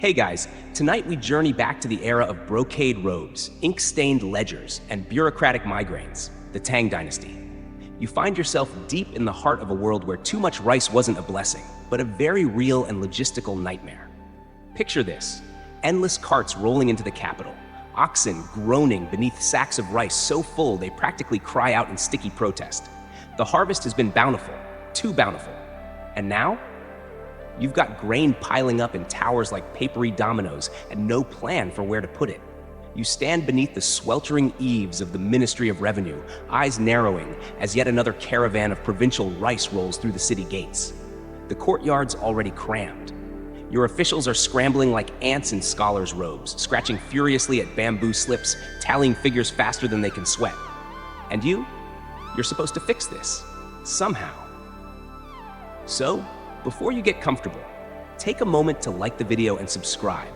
Hey guys, tonight we journey back to the era of brocade robes, ink-stained ledgers, and bureaucratic migraines, the Tang Dynasty. You find yourself deep in the heart of a world where too much rice wasn't a blessing, but a very real and logistical nightmare. Picture this: endless carts rolling into the capital, oxen groaning beneath sacks of rice so full they practically cry out in sticky protest. The harvest has been bountiful, too bountiful. And now? You've got grain piling up in towers like papery dominoes and no plan for where to put it. You stand beneath the sweltering eaves of the Ministry of Revenue, eyes narrowing as yet another caravan of provincial rice rolls through the city gates. The courtyard's already crammed. Your officials are scrambling like ants in scholars' robes, scratching furiously at bamboo slips, tallying figures faster than they can sweat. And you're supposed to fix this, somehow. So, before you get comfortable, take a moment to like the video and subscribe,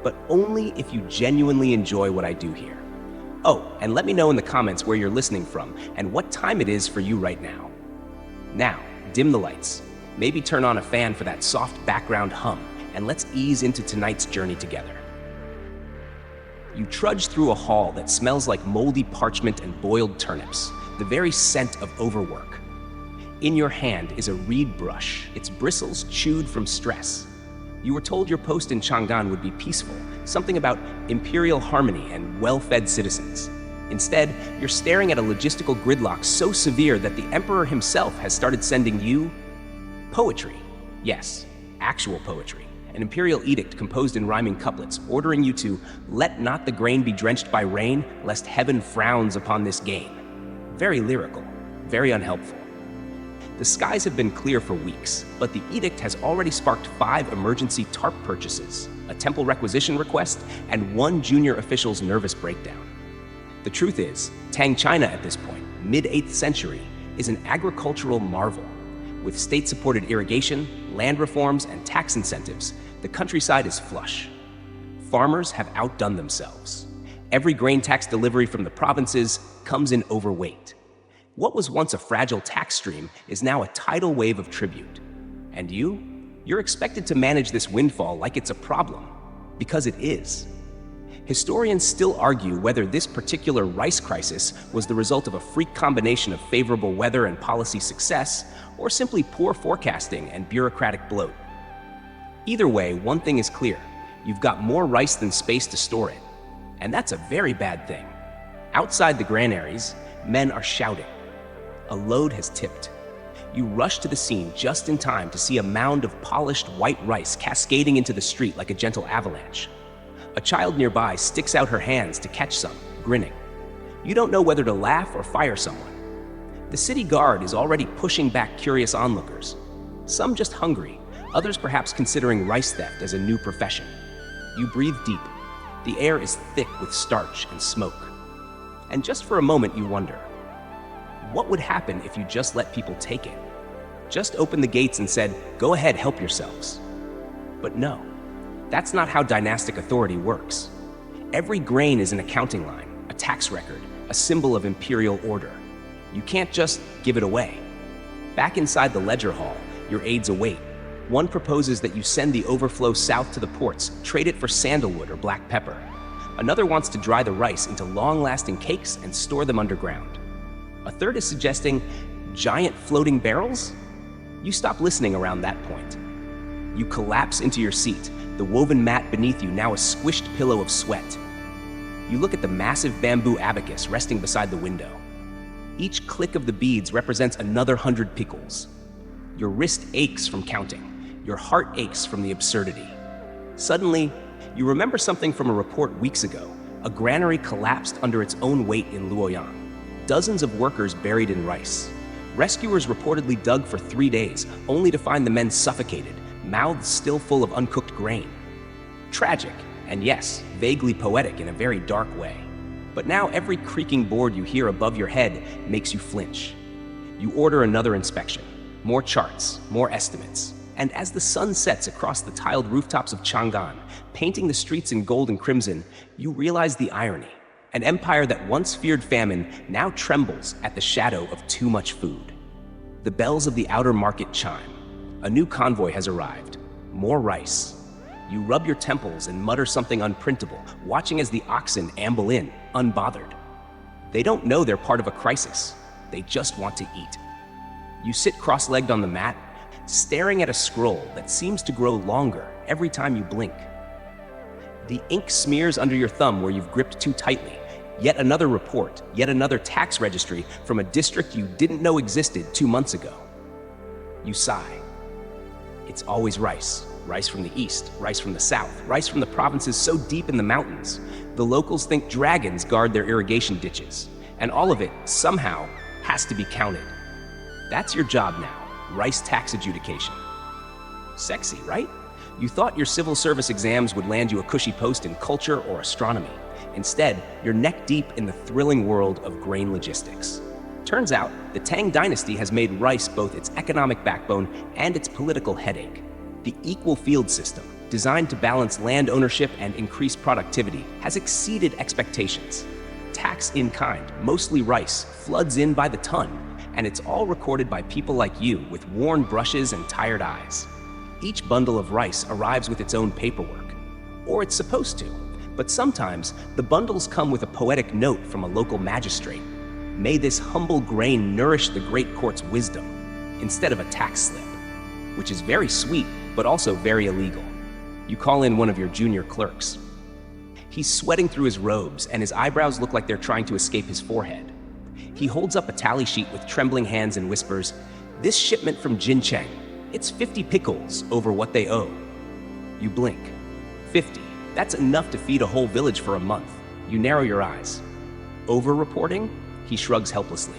but only if you genuinely enjoy what I do here. Oh, and let me know in the comments where you're listening from and what time it is for you right now. Now, dim the lights, maybe turn on a fan for that soft background hum, and let's ease into tonight's journey together. You trudge through a hall that smells like moldy parchment and boiled turnips, the very scent of overwork. In your hand is a reed brush, its bristles chewed from stress. You were told your post in Chang'an would be peaceful, something about imperial harmony and well-fed citizens. Instead, you're staring at a logistical gridlock so severe that the emperor himself has started sending you poetry. Yes, actual poetry. An imperial edict composed in rhyming couplets, ordering you to let not the grain be drenched by rain, lest heaven frowns upon this gain. Very lyrical, very unhelpful. The skies have been clear for weeks, but the edict has already sparked 5 emergency TARP purchases, a temple requisition request, and 1 junior official's nervous breakdown. The truth is, Tang China at this point, mid-8th century, is an agricultural marvel. With state-supported irrigation, land reforms, and tax incentives, the countryside is flush. Farmers have outdone themselves. Every grain tax delivery from the provinces comes in overweight. What was once a fragile tax stream is now a tidal wave of tribute. And you're expected to manage this windfall like it's a problem, because it is. Historians still argue whether this particular rice crisis was the result of a freak combination of favorable weather and policy success, or simply poor forecasting and bureaucratic bloat. Either way, one thing is clear: you've got more rice than space to store it. And that's a very bad thing. Outside the granaries, men are shouting. A load has tipped. You rush to the scene just in time to see a mound of polished white rice cascading into the street like a gentle avalanche. A child nearby sticks out her hands to catch some, grinning. You don't know whether to laugh or fire someone. The city guard is already pushing back curious onlookers. Some just hungry, others perhaps considering rice theft as a new profession. You breathe deep. The air is thick with starch and smoke. And just for a moment you wonder, what would happen if you just let people take it? Just opened the gates and said, "Go ahead, help yourselves." But no, that's not how dynastic authority works. Every grain is an accounting line, a tax record, a symbol of imperial order. You can't just give it away. Back inside the ledger hall, your aides await. One proposes that you send the overflow south to the ports, trade it for sandalwood or black pepper. Another wants to dry the rice into long-lasting cakes and store them underground. A third is suggesting giant floating barrels? You stop listening around that point. You collapse into your seat, the woven mat beneath you now a squished pillow of sweat. You look at the massive bamboo abacus resting beside the window. Each click of the beads represents another 100 pickles. Your wrist aches from counting. Your heart aches from the absurdity. Suddenly, you remember something from a report weeks ago. A granary collapsed under its own weight in Luoyang. Dozens of workers buried in rice. Rescuers reportedly dug for 3 days, only to find the men suffocated, mouths still full of uncooked grain. Tragic, and yes, vaguely poetic in a very dark way. But now every creaking board you hear above your head makes you flinch. You order another inspection, more charts, more estimates. And as the sun sets across the tiled rooftops of Chang'an, painting the streets in gold and crimson, you realize the irony. An empire that once feared famine now trembles at the shadow of too much food. The bells of the outer market chime. A new convoy has arrived. More rice. You rub your temples and mutter something unprintable, watching as the oxen amble in, unbothered. They don't know they're part of a crisis. They just want to eat. You sit cross-legged on the mat, staring at a scroll that seems to grow longer every time you blink. The ink smears under your thumb where you've gripped too tightly. Yet another report, yet another tax registry from a district you didn't know existed 2 months ago. You sigh. It's always rice. Rice from the east, rice from the south, rice from the provinces so deep in the mountains. The locals think dragons guard their irrigation ditches, and all of it, somehow, has to be counted. That's your job now, rice tax adjudication. Sexy, right? You thought your civil service exams would land you a cushy post in culture or astronomy. Instead, you're neck deep in the thrilling world of grain logistics. Turns out, the Tang dynasty has made rice both its economic backbone and its political headache. The equal field system, designed to balance land ownership and increase productivity, has exceeded expectations. Tax in kind, mostly rice, floods in by the ton, and it's all recorded by people like you with worn brushes and tired eyes. Each bundle of rice arrives with its own paperwork. Or it's supposed to, but sometimes the bundles come with a poetic note from a local magistrate. May this humble grain nourish the great court's wisdom, instead of a tax slip, which is very sweet, but also very illegal. You call in one of your junior clerks. He's sweating through his robes, and his eyebrows look like they're trying to escape his forehead. He holds up a tally sheet with trembling hands and whispers, "This shipment from Jincheng, it's 50 pickles over what they owe." You blink. 50. That's enough to feed a whole village for a month. You narrow your eyes. Over-reporting? He shrugs helplessly.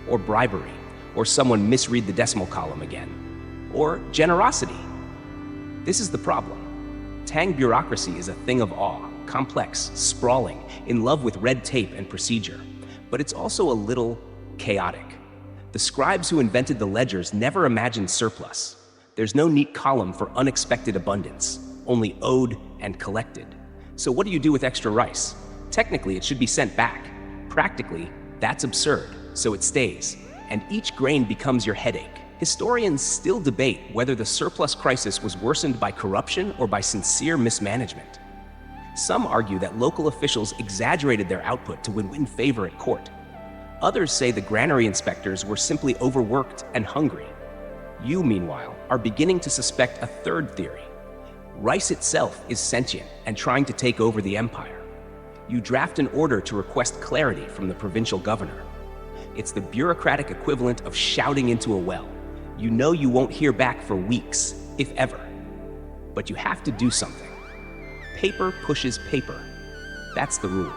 Or bribery. Or someone misread the decimal column again. Or generosity. This is the problem. Tang bureaucracy is a thing of awe, complex, sprawling, in love with red tape and procedure. But it's also a little chaotic. The scribes who invented the ledgers never imagined surplus. There's no neat column for unexpected abundance, only owed and collected. So what do you do with extra rice? Technically, it should be sent back. Practically, that's absurd, so it stays. And each grain becomes your headache. Historians still debate whether the surplus crisis was worsened by corruption or by sincere mismanagement. Some argue that local officials exaggerated their output to win favor at court. Others say the granary inspectors were simply overworked and hungry. You, meanwhile, are beginning to suspect a third theory. Rice itself is sentient and trying to take over the empire. You draft an order to request clarity from the provincial governor. It's the bureaucratic equivalent of shouting into a well. You know you won't hear back for weeks, if ever. But you have to do something. Paper pushes paper. That's the rule.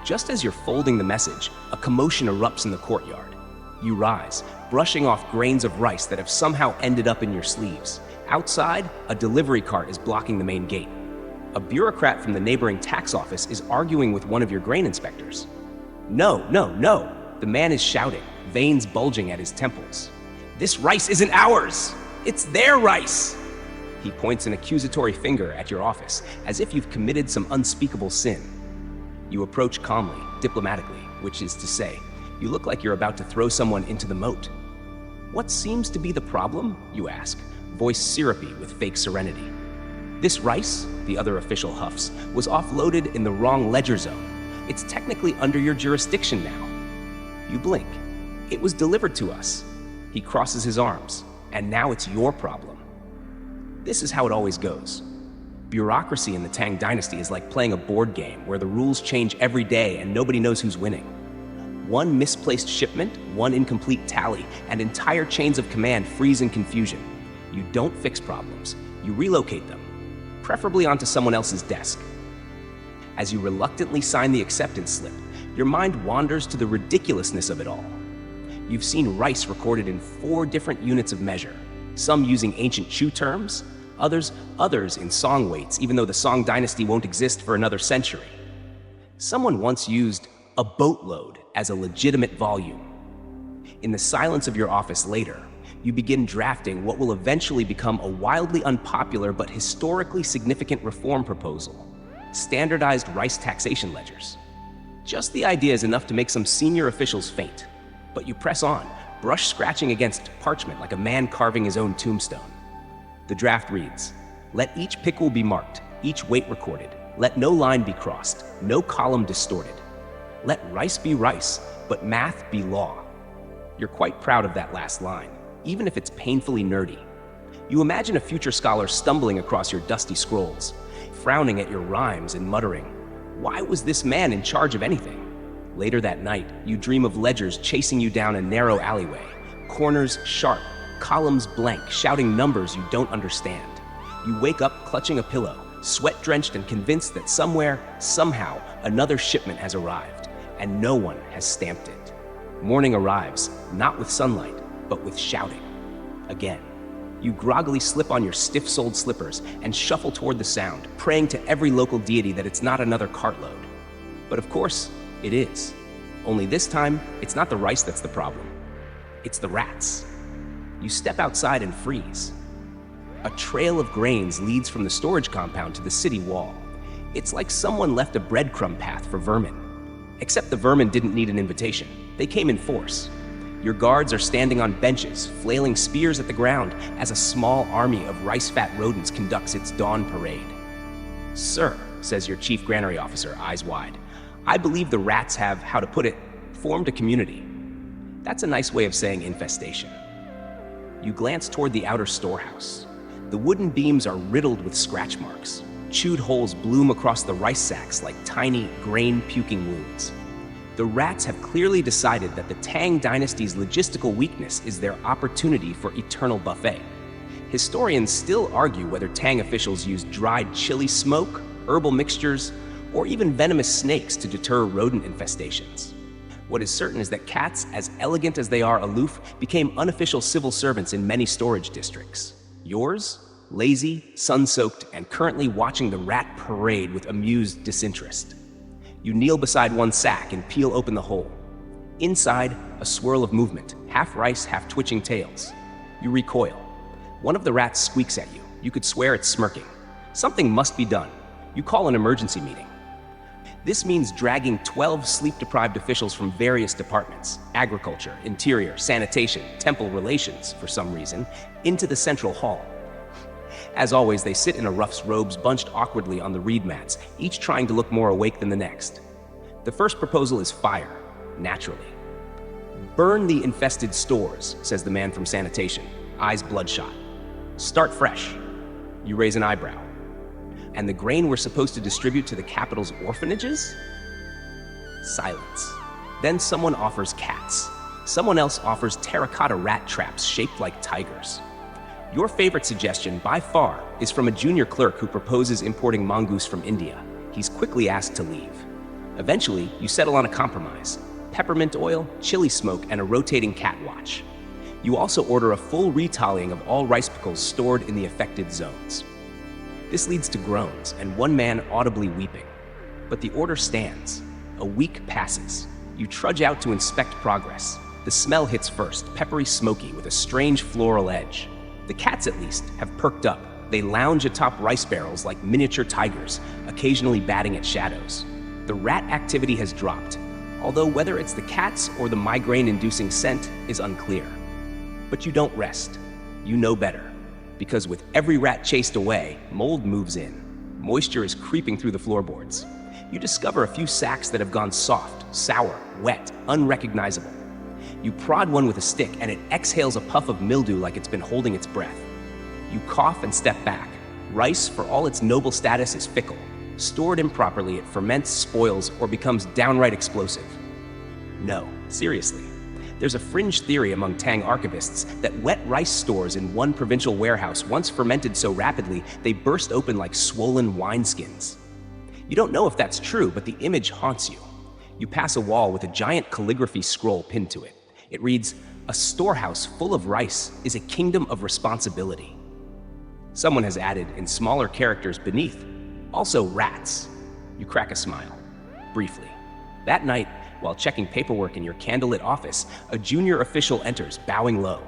Just as you're folding the message, a commotion erupts in the courtyard. You rise, brushing off grains of rice that have somehow ended up in your sleeves. Outside, a delivery cart is blocking the main gate. A bureaucrat from the neighboring tax office is arguing with one of your grain inspectors. "No, no, no," the man is shouting, veins bulging at his temples. "This rice isn't ours! It's their rice!" He points an accusatory finger at your office, as if you've committed some unspeakable sin. You approach calmly, diplomatically, which is to say, you look like you're about to throw someone into the moat. "What seems to be the problem?" you ask, voice syrupy with fake serenity. "This rice," the other official huffs, "was offloaded in the wrong ledger zone. It's technically under your jurisdiction now." You blink. "It was delivered to us." He crosses his arms, "And now it's your problem." This is how it always goes. Bureaucracy in the Tang dynasty is like playing a board game where the rules change every day and nobody knows who's winning. One misplaced shipment, one incomplete tally, and entire chains of command freeze in confusion. You don't fix problems, you relocate them, preferably onto someone else's desk. As you reluctantly sign the acceptance slip, your mind wanders to the ridiculousness of it all. You've seen rice recorded in 4 different units of measure, some using ancient Chu terms, others in Song weights, even though the Song dynasty won't exist for another century. Someone once used a boatload as a legitimate volume. In the silence of your office later, you begin drafting what will eventually become a wildly unpopular but historically significant reform proposal: standardized rice taxation ledgers. Just the idea is enough to make some senior officials faint, but you press on, brush scratching against parchment like a man carving his own tombstone. The draft reads, Let each pickle be marked, each weight recorded. Let no line be crossed, no column distorted. Let rice be rice, but math be law. You're quite proud of that last line, even if it's painfully nerdy. You imagine a future scholar stumbling across your dusty scrolls, frowning at your rhymes and muttering, "Why was this man in charge of anything?" Later that night, you dream of ledgers chasing you down a narrow alleyway, corners sharp, columns blank, shouting numbers you don't understand. You wake up clutching a pillow, sweat-drenched and convinced that somewhere, somehow, another shipment has arrived, and no one has stamped it. Morning arrives, not with sunlight, but with shouting. Again, you groggily slip on your stiff-soled slippers and shuffle toward the sound, praying to every local deity that it's not another cartload. But of course, it is. Only this time, it's not the rice that's the problem. It's the rats. You step outside and freeze. A trail of grains leads from the storage compound to the city wall. It's like someone left a breadcrumb path for vermin. Except the vermin didn't need an invitation. They came in force. Your guards are standing on benches, flailing spears at the ground as a small army of rice-fat rodents conducts its dawn parade. "Sir," says your chief granary officer, eyes wide, "I believe the rats have, how to put it, formed a community." That's a nice way of saying infestation. You glance toward the outer storehouse. The wooden beams are riddled with scratch marks. Chewed holes bloom across the rice sacks like tiny, grain-puking wounds. The rats have clearly decided that the Tang dynasty's logistical weakness is their opportunity for eternal buffet. Historians still argue whether Tang officials used dried chili smoke, herbal mixtures, or even venomous snakes to deter rodent infestations. What is certain is that cats, as elegant as they are aloof, became unofficial civil servants in many storage districts. Yours? Lazy, sun-soaked, and currently watching the rat parade with amused disinterest. You kneel beside one sack and peel open the hole. Inside, a swirl of movement, half rice, half twitching tails. You recoil. One of the rats squeaks at you. You could swear it's smirking. Something must be done. You call an emergency meeting. This means dragging 12 sleep-deprived officials from various departments, agriculture, interior, sanitation, temple relations, for some reason, into the central hall. As always, they sit in a rough's robes bunched awkwardly on the reed mats, each trying to look more awake than the next. The first proposal is fire, naturally. "Burn the infested stores," says the man from sanitation, eyes bloodshot. "Start fresh." You raise an eyebrow. "And the grain we're supposed to distribute to the capital's orphanages?" Silence. Then someone offers cats. Someone else offers terracotta rat traps shaped like tigers. Your favorite suggestion, by far, is from a junior clerk who proposes importing mongoose from India. He's quickly asked to leave. Eventually, you settle on a compromise: peppermint oil, chili smoke, and a rotating cat watch. You also order a full retallying of all rice pickles stored in the affected zones. This leads to groans and one man audibly weeping. But the order stands. A week passes. You trudge out to inspect progress. The smell hits first, peppery smoky with a strange floral edge. The cats, at least, have perked up. They lounge atop rice barrels like miniature tigers, occasionally batting at shadows. The rat activity has dropped, although whether it's the cats or the migraine-inducing scent is unclear. But you don't rest. You know better. Because with every rat chased away, mold moves in. Moisture is creeping through the floorboards. You discover a few sacks that have gone soft, sour, wet, unrecognizable. You prod one with a stick and it exhales a puff of mildew like it's been holding its breath. You cough and step back. Rice, for all its noble status, is fickle. Stored improperly, it ferments, spoils, or becomes downright explosive. No, seriously. There's a fringe theory among Tang archivists that wet rice stores in one provincial warehouse once fermented so rapidly they burst open like swollen wineskins. You don't know if that's true, but the image haunts you. You pass a wall with a giant calligraphy scroll pinned to it. It reads, "A storehouse full of rice is a kingdom of responsibility." Someone has added, in smaller characters beneath, "Also rats." You crack a smile, briefly. That night, while checking paperwork in your candlelit office, a junior official enters, bowing low.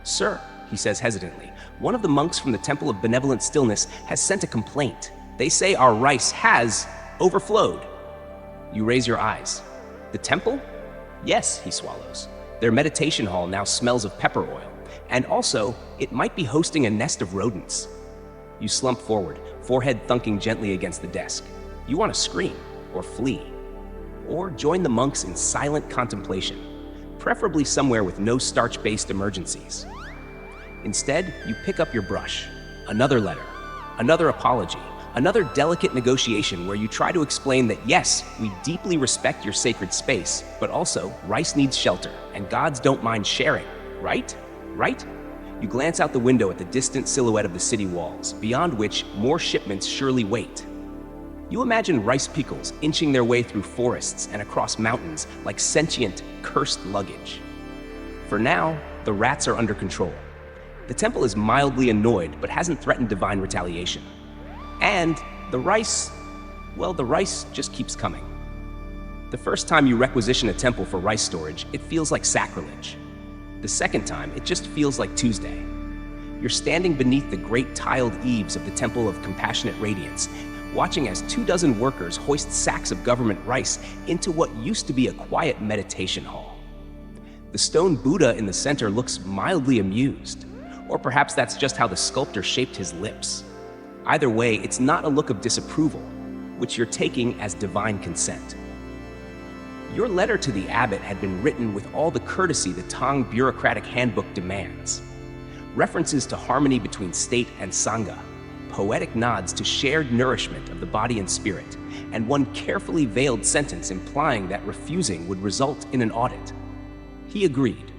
"Sir," he says hesitantly, "one of the monks from the Temple of Benevolent Stillness has sent a complaint. They say our rice has overflowed." You raise your eyes. "The temple?" "Yes," he swallows. "Their meditation hall now smells of pepper oil. And also, it might be hosting a nest of rodents." You slump forward, forehead thunking gently against the desk. You want to scream, or flee, or join the monks in silent contemplation, preferably somewhere with no starch-based emergencies. Instead, you pick up your brush, another letter, another apology, another delicate negotiation where you try to explain that yes, we deeply respect your sacred space, but also rice needs shelter, and gods don't mind sharing, right? Right? You glance out the window at the distant silhouette of the city walls, beyond which more shipments surely wait. You imagine rice pickles inching their way through forests and across mountains like sentient, cursed luggage. For now, the rats are under control. The temple is mildly annoyed but hasn't threatened divine retaliation. And the rice just keeps coming. The first time you requisition a temple for rice storage, it feels like sacrilege. The second time, it just feels like Tuesday. You're standing beneath the great tiled eaves of the Temple of Compassionate Radiance, watching as 24 workers hoist sacks of government rice into what used to be a quiet meditation hall. The stone Buddha in the center looks mildly amused, or perhaps that's just how the sculptor shaped his lips. Either way, it's not a look of disapproval, which you're taking as divine consent. Your letter to the abbot had been written with all the courtesy the Tang bureaucratic handbook demands. References to harmony between state and sangha, poetic nods to shared nourishment of the body and spirit, and one carefully veiled sentence implying that refusing would result in an audit. He agreed.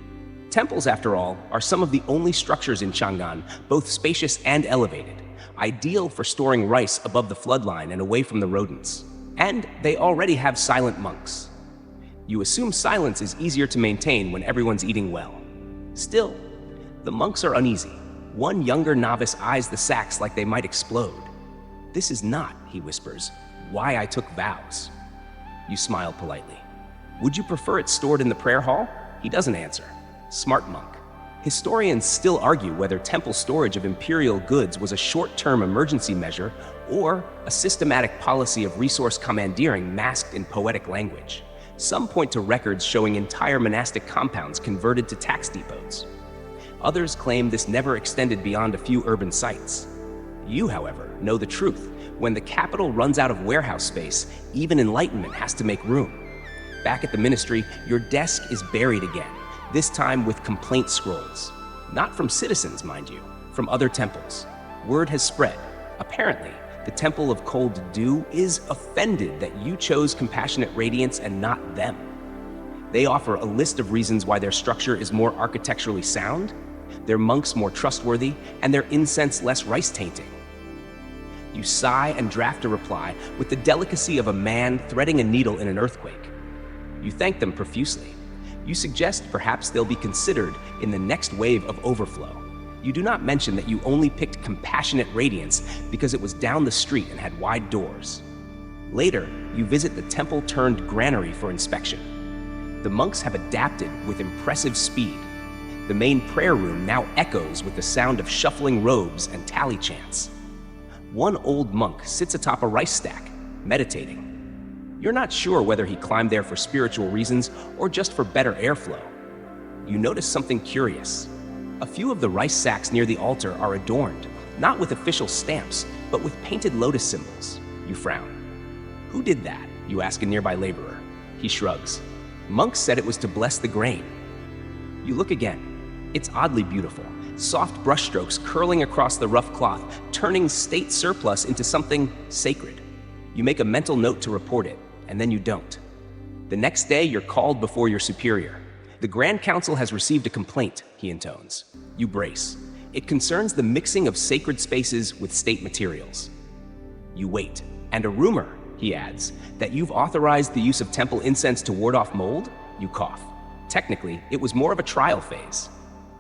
Temples, after all, are some of the only structures in Chang'an, both spacious and elevated, ideal for storing rice above the floodline and away from the rodents. And they already have silent monks. You assume silence is easier to maintain when everyone's eating well. Still, the monks are uneasy. One younger novice eyes the sacks like they might explode. "This is not," he whispers, "why I took vows." You smile politely. "Would you prefer it stored in the prayer hall?" He doesn't answer. Smart monk. Historians still argue whether temple storage of imperial goods was a short-term emergency measure or a systematic policy of resource commandeering masked in poetic language. Some point to records showing entire monastic compounds converted to tax depots. Others claim this never extended beyond a few urban sites. You, however, know the truth. When the capital runs out of warehouse space, even enlightenment has to make room. Back at the ministry, your desk is buried again, this time with complaint scrolls. Not from citizens, mind you, from other temples. Word has spread. Apparently, the Temple of Cold Dew is offended that you chose Compassionate Radiance and not them. They offer a list of reasons why their structure is more architecturally sound, their monks more trustworthy, and their incense less rice-tainting. You sigh and draft a reply with the delicacy of a man threading a needle in an earthquake. You thank them profusely. You suggest perhaps they'll be considered in the next wave of overflow. You do not mention that you only picked Compassionate Radiance because it was down the street and had wide doors. Later, you visit the temple-turned-granary for inspection. The monks have adapted with impressive speed. The main prayer room now echoes with the sound of shuffling robes and tally chants. One old monk sits atop a rice stack, meditating. You're not sure whether he climbed there for spiritual reasons or just for better airflow. You notice something curious. A few of the rice sacks near the altar are adorned, not with official stamps, but with painted lotus symbols. You frown. Who did that? You ask a nearby laborer. He shrugs. Monks said it was to bless the grain. You look again. It's oddly beautiful. Soft brushstrokes curling across the rough cloth, turning state surplus into something sacred. You make a mental note to report it, and then you don't. The next day, you're called before your superior. "The Grand Council has received a complaint," he intones. You brace. It concerns the mixing of sacred spaces with state materials. You wait. "And a rumor," he adds, "that you've authorized the use of temple incense to ward off mold?" You cough. "Technically, it was more of a trial phase."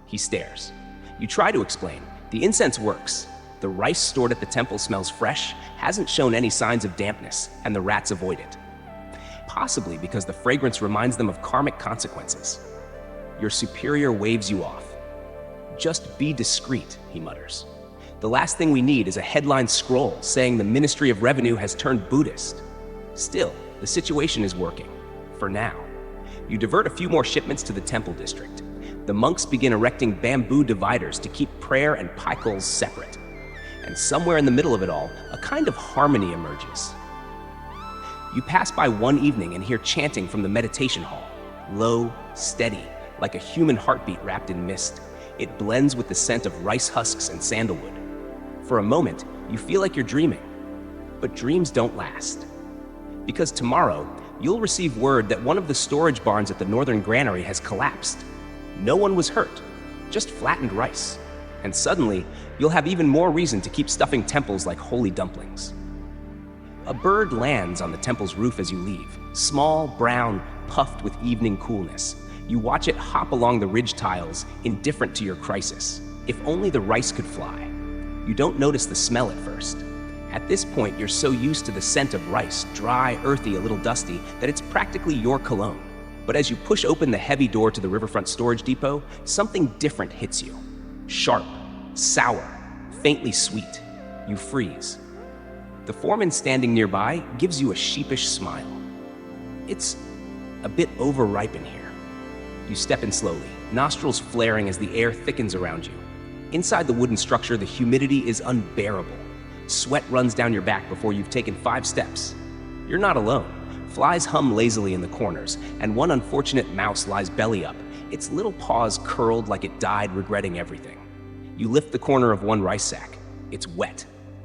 He stares. You try to explain. "The incense works. The rice stored at the temple smells fresh, hasn't shown any signs of dampness, and the rats avoid it. Possibly because the fragrance reminds them of karmic consequences." Your superior waves you off. "Just be discreet," he mutters. "The last thing we need is a headline scroll saying the Ministry of Revenue has turned Buddhist." Still, the situation is working. For now. You divert a few more shipments to the temple district. The monks begin erecting bamboo dividers to keep prayer and paikols separate. and somewhere in the middle of it all, a kind of harmony emerges. You pass by one evening and hear chanting from the meditation hall, low, steady, like a human heartbeat wrapped in mist. It blends with the scent of rice husks and sandalwood. For a moment, you feel like you're dreaming, but dreams don't last. Because tomorrow, you'll receive word that one of the storage barns at the northern granary has collapsed. No one was hurt, just flattened rice. And suddenly, you'll have even more reason to keep stuffing temples like holy dumplings. A bird lands on the temple's roof as you leave, small, brown, puffed with evening coolness. You watch it hop along the ridge tiles, indifferent to your crisis. If only the rice could fly. You don't notice the smell at first. At this point, you're so used to the scent of rice, dry, earthy, a little dusty, that it's practically your cologne. But as you push open the heavy door to the riverfront storage depot, something different hits you. Sharp, sour, faintly sweet. You freeze. The foreman standing nearby gives you a sheepish smile. It's a bit overripe in here. You step in slowly, nostrils flaring as the air thickens around you. Inside the wooden structure, the humidity is unbearable. Sweat runs down your back before you've taken 5 steps. You're not alone. Flies hum lazily in the corners, and one unfortunate mouse lies belly up, its little paws curled like it died regretting everything. You lift the corner of one rice sack. It's wet.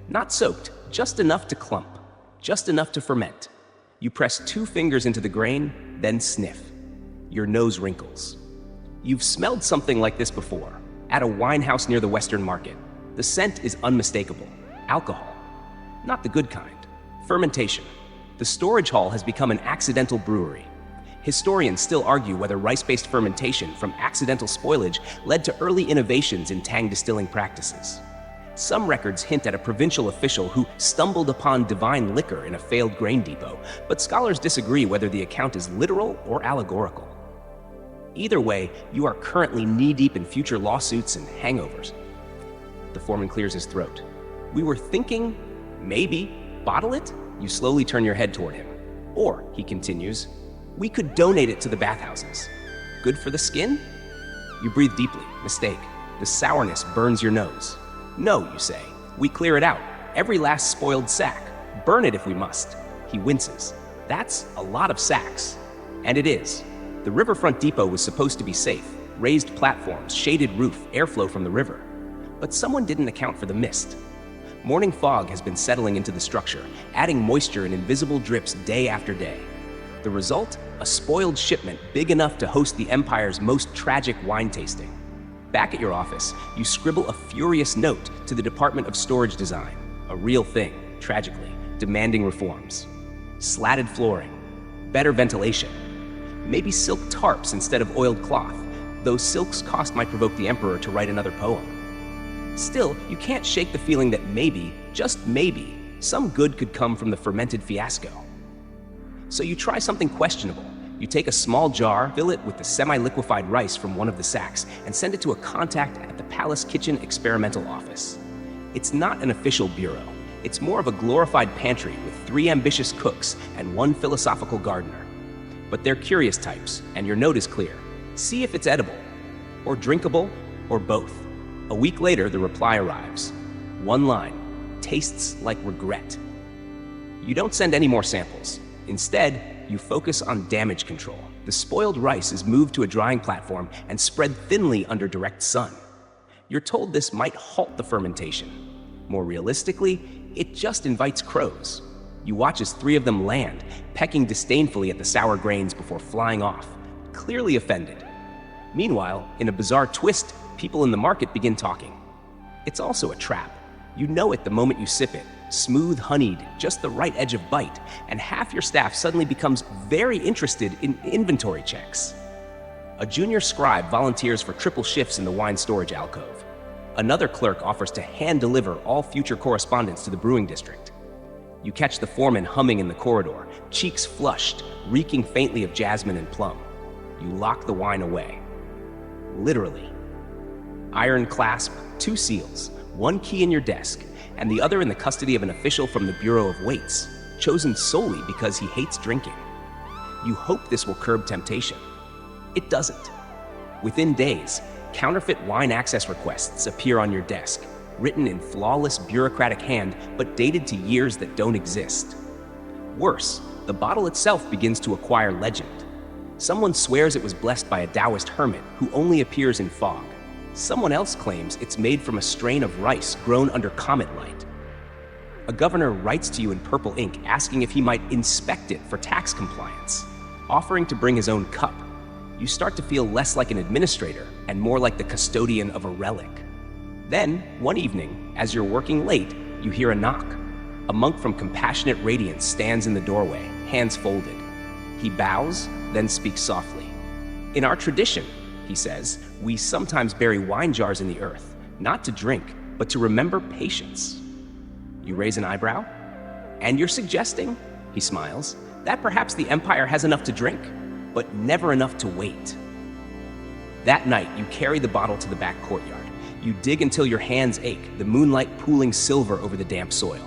Not soaked, just enough to clump, just enough to ferment. You press 2 fingers into the grain, then sniff. Your nose wrinkles. You've smelled something like this before, at a wine house near the Western Market. The scent is unmistakable. Alcohol. Not the good kind. Fermentation. The storage hall has become an accidental brewery. Historians still argue whether rice-based fermentation from accidental spoilage led to early innovations in tang distilling practices. Some records hint at a provincial official who stumbled upon divine liquor in a failed grain depot, but scholars disagree whether the account is literal or allegorical. Either way, you are currently knee-deep in future lawsuits and hangovers. The foreman clears his throat. We were thinking, maybe, bottle it? You slowly turn your head toward him. Or, he continues, we could donate it to the bathhouses. Good for the skin? You breathe deeply. Mistake. The sourness burns your nose. No, you say. We clear it out. Every last spoiled sack. Burn it if we must. He winces. That's a lot of sacks. And it is. The riverfront depot was supposed to be safe. Raised platforms, shaded roof, airflow from the river. But someone didn't account for the mist. Morning fog has been settling into the structure, adding moisture in invisible drips day after day. The result? A spoiled shipment big enough to host the Empire's most tragic wine tasting. Back at your office, you scribble a furious note to the Department of Storage Design, a real thing, tragically, demanding reforms. Slatted flooring, better ventilation, maybe silk tarps instead of oiled cloth, though silk's cost might provoke the Emperor to write another poem. Still, you can't shake the feeling that maybe, just maybe, some good could come from the fermented fiasco. So you try something questionable. You take a small jar, fill it with the semi-liquefied rice from one of the sacks, and send it to a contact at the Palace Kitchen Experimental Office. It's not an official bureau. It's more of a glorified pantry with 3 ambitious cooks and 1 philosophical gardener. But they're curious types, and your note is clear. See if it's edible, or drinkable, or both. A week later, the reply arrives. 1 line, tastes like regret. You don't send any more samples. Instead, you focus on damage control. The spoiled rice is moved to a drying platform and spread thinly under direct sun. You're told this might halt the fermentation. More realistically, it just invites crows. You watch as 3 of them land, pecking disdainfully at the sour grains before flying off, clearly offended. Meanwhile, in a bizarre twist, people in the market begin talking. It's also a trap. You know it the moment you sip it. Smooth, honeyed, just the right edge of bite, and half your staff suddenly becomes very interested in inventory checks. A junior scribe volunteers for triple shifts in the wine storage alcove. Another clerk offers to hand-deliver all future correspondence to the brewing district. You catch the foreman humming in the corridor, cheeks flushed, reeking faintly of jasmine and plum. You lock the wine away. Literally. Iron clasp, 2 seals, 1 key in your desk, and the other in the custody of an official from the Bureau of Weights, chosen solely because he hates drinking. You hope this will curb temptation. It doesn't. Within days, counterfeit wine access requests appear on your desk. written in flawless bureaucratic hand, but dated to years that don't exist. Worse, the bottle itself begins to acquire legend. Someone swears it was blessed by a Taoist hermit who only appears in fog. Someone else claims it's made from a strain of rice grown under comet light. A governor writes to you in purple ink asking if he might inspect it for tax compliance, offering to bring his own cup. You start to feel less like an administrator and more like the custodian of a relic. Then, one evening, as you're working late, you hear a knock. A monk from Compassionate Radiance stands in the doorway, hands folded. He bows, then speaks softly. In our tradition, he says, we sometimes bury wine jars in the earth, not to drink, but to remember patience. You raise an eyebrow? And you're suggesting, he smiles, that perhaps the Empire has enough to drink, but never enough to wait. That night, you carry the bottle to the back courtyard. You dig until your hands ache, the moonlight pooling silver over the damp soil.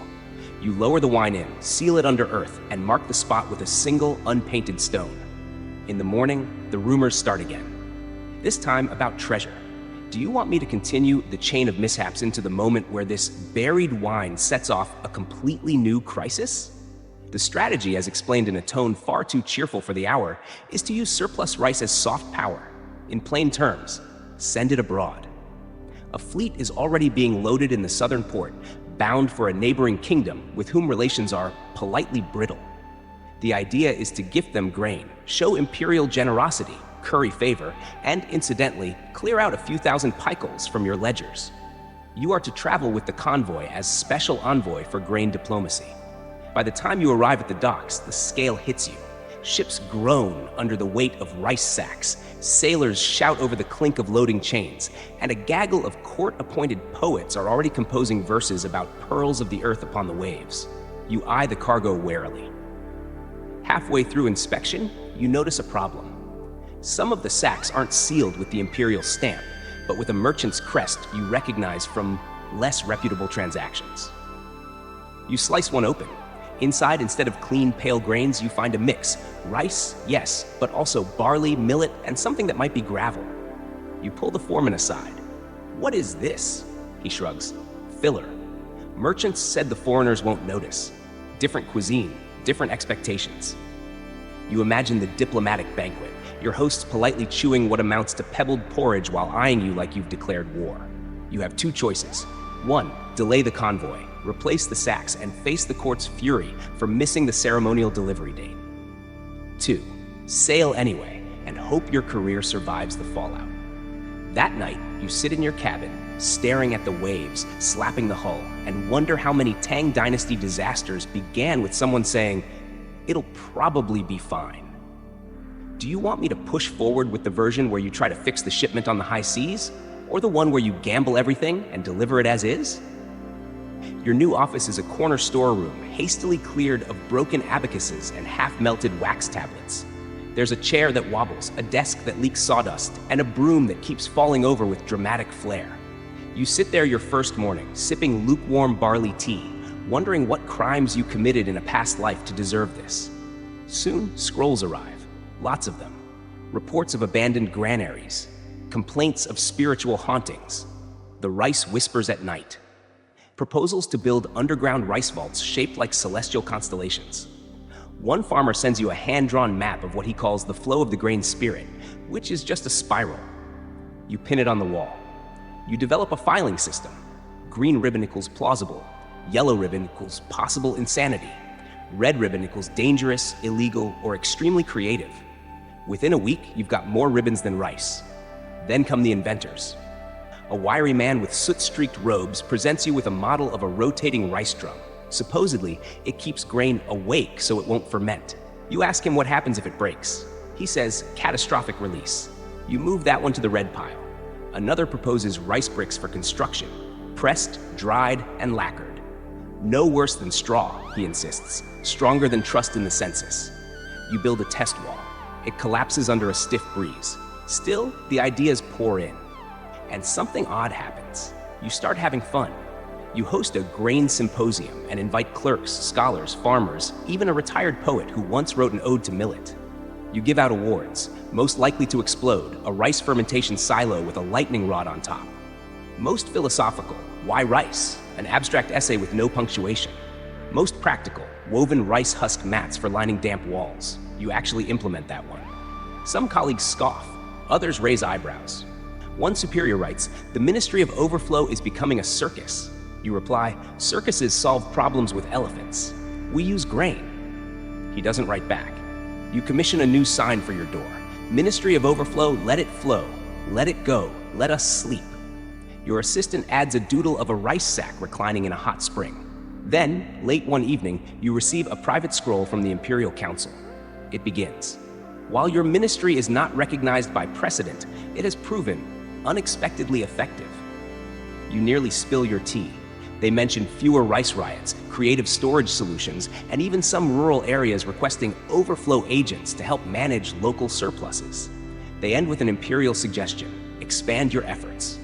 You lower the wine in, seal it under earth, and mark the spot with a single unpainted stone. In the morning, the rumors start again. This time about treasure. Do you want me to continue the chain of mishaps into the moment where this buried wine sets off a completely new crisis? The strategy, as explained in a tone far too cheerful for the hour, is to use surplus rice as soft power. In plain terms, send it abroad. A fleet is already being loaded in the southern port, bound for a neighboring kingdom with whom relations are politely brittle. The idea is to gift them grain, show imperial generosity, curry favor, and incidentally, clear out a few thousand picals from your ledgers. You are to travel with the convoy as special envoy for grain diplomacy. By the time you arrive at the docks, the scale hits you. Ships groan under the weight of rice sacks, sailors shout over the clink of loading chains, and a gaggle of court-appointed poets are already composing verses about pearls of the earth upon the waves. You eye the cargo warily. Halfway through inspection, you notice a problem. Some of the sacks aren't sealed with the imperial stamp, but with a merchant's crest you recognize from less reputable transactions. You slice one open. Inside, instead of clean, pale grains, you find a mix. Rice, yes, but also barley, millet, and something that might be gravel. You pull the foreman aside. What is this? He shrugs. Filler. Merchants said the foreigners won't notice. Different cuisine, different expectations. You imagine the diplomatic banquet, your hosts politely chewing what amounts to pebbled porridge while eyeing you like you've declared war. You have two choices. One, delay the convoy, replace the sacks, and face the court's fury for missing the ceremonial delivery date. 2. Sail anyway and hope your career survives the fallout. That night, you sit in your cabin, staring at the waves, slapping the hull, and wonder how many Tang Dynasty disasters began with someone saying, "It'll probably be fine." Do you want me to push forward with the version where you try to fix the shipment on the high seas, or the one where you gamble everything and deliver it as is? Your new office is a corner storeroom, hastily cleared of broken abacuses and half-melted wax tablets. There's a chair that wobbles, a desk that leaks sawdust, and a broom that keeps falling over with dramatic flair. You sit there your first morning, sipping lukewarm barley tea, wondering what crimes you committed in a past life to deserve this. Soon, scrolls arrive, lots of them. Reports of abandoned granaries, complaints of spiritual hauntings, the rice whispers at night. Proposals to build underground rice vaults shaped like celestial constellations. One farmer sends you a hand-drawn map of what he calls the flow of the grain spirit, which is just a spiral. You pin it on the wall. You develop a filing system. Green ribbon equals plausible. Yellow ribbon equals possible insanity. Red ribbon equals dangerous, illegal, or extremely creative. Within a week, you've got more ribbons than rice. Then come the inventors. A wiry man with soot-streaked robes presents you with a model of a rotating rice drum. Supposedly, it keeps grain awake so it won't ferment. You ask him what happens if it breaks. He says, catastrophic release. You move that one to the red pile. Another proposes rice bricks for construction, pressed, dried, and lacquered. No worse than straw, he insists, stronger than trust in the census. You build a test wall. It collapses under a stiff breeze. Still, the ideas pour in. And something odd happens. You start having fun. You host a grain symposium and invite clerks, scholars, farmers, even a retired poet who once wrote an ode to millet. You give out awards, most likely to explode, a rice fermentation silo with a lightning rod on top. Most philosophical, why rice? An abstract essay with no punctuation. Most practical, woven rice husk mats for lining damp walls. You actually implement that one. Some colleagues scoff, others raise eyebrows. One superior writes, "The Ministry of Overflow is becoming a circus." You reply, "Circuses solve problems with elephants. We use grain." He doesn't write back. You commission a new sign for your door. "Ministry of Overflow, let it flow. Let it go. Let us sleep." Your assistant adds a doodle of a rice sack reclining in a hot spring. Then, late one evening, you receive a private scroll from the Imperial Council. It begins. While your ministry is not recognized by precedent, it has proven unexpectedly effective. You nearly spill your tea. They mention fewer rice riots, creative storage solutions, and even some rural areas requesting overflow agents to help manage local surpluses. They end with an imperial suggestion: expand your efforts.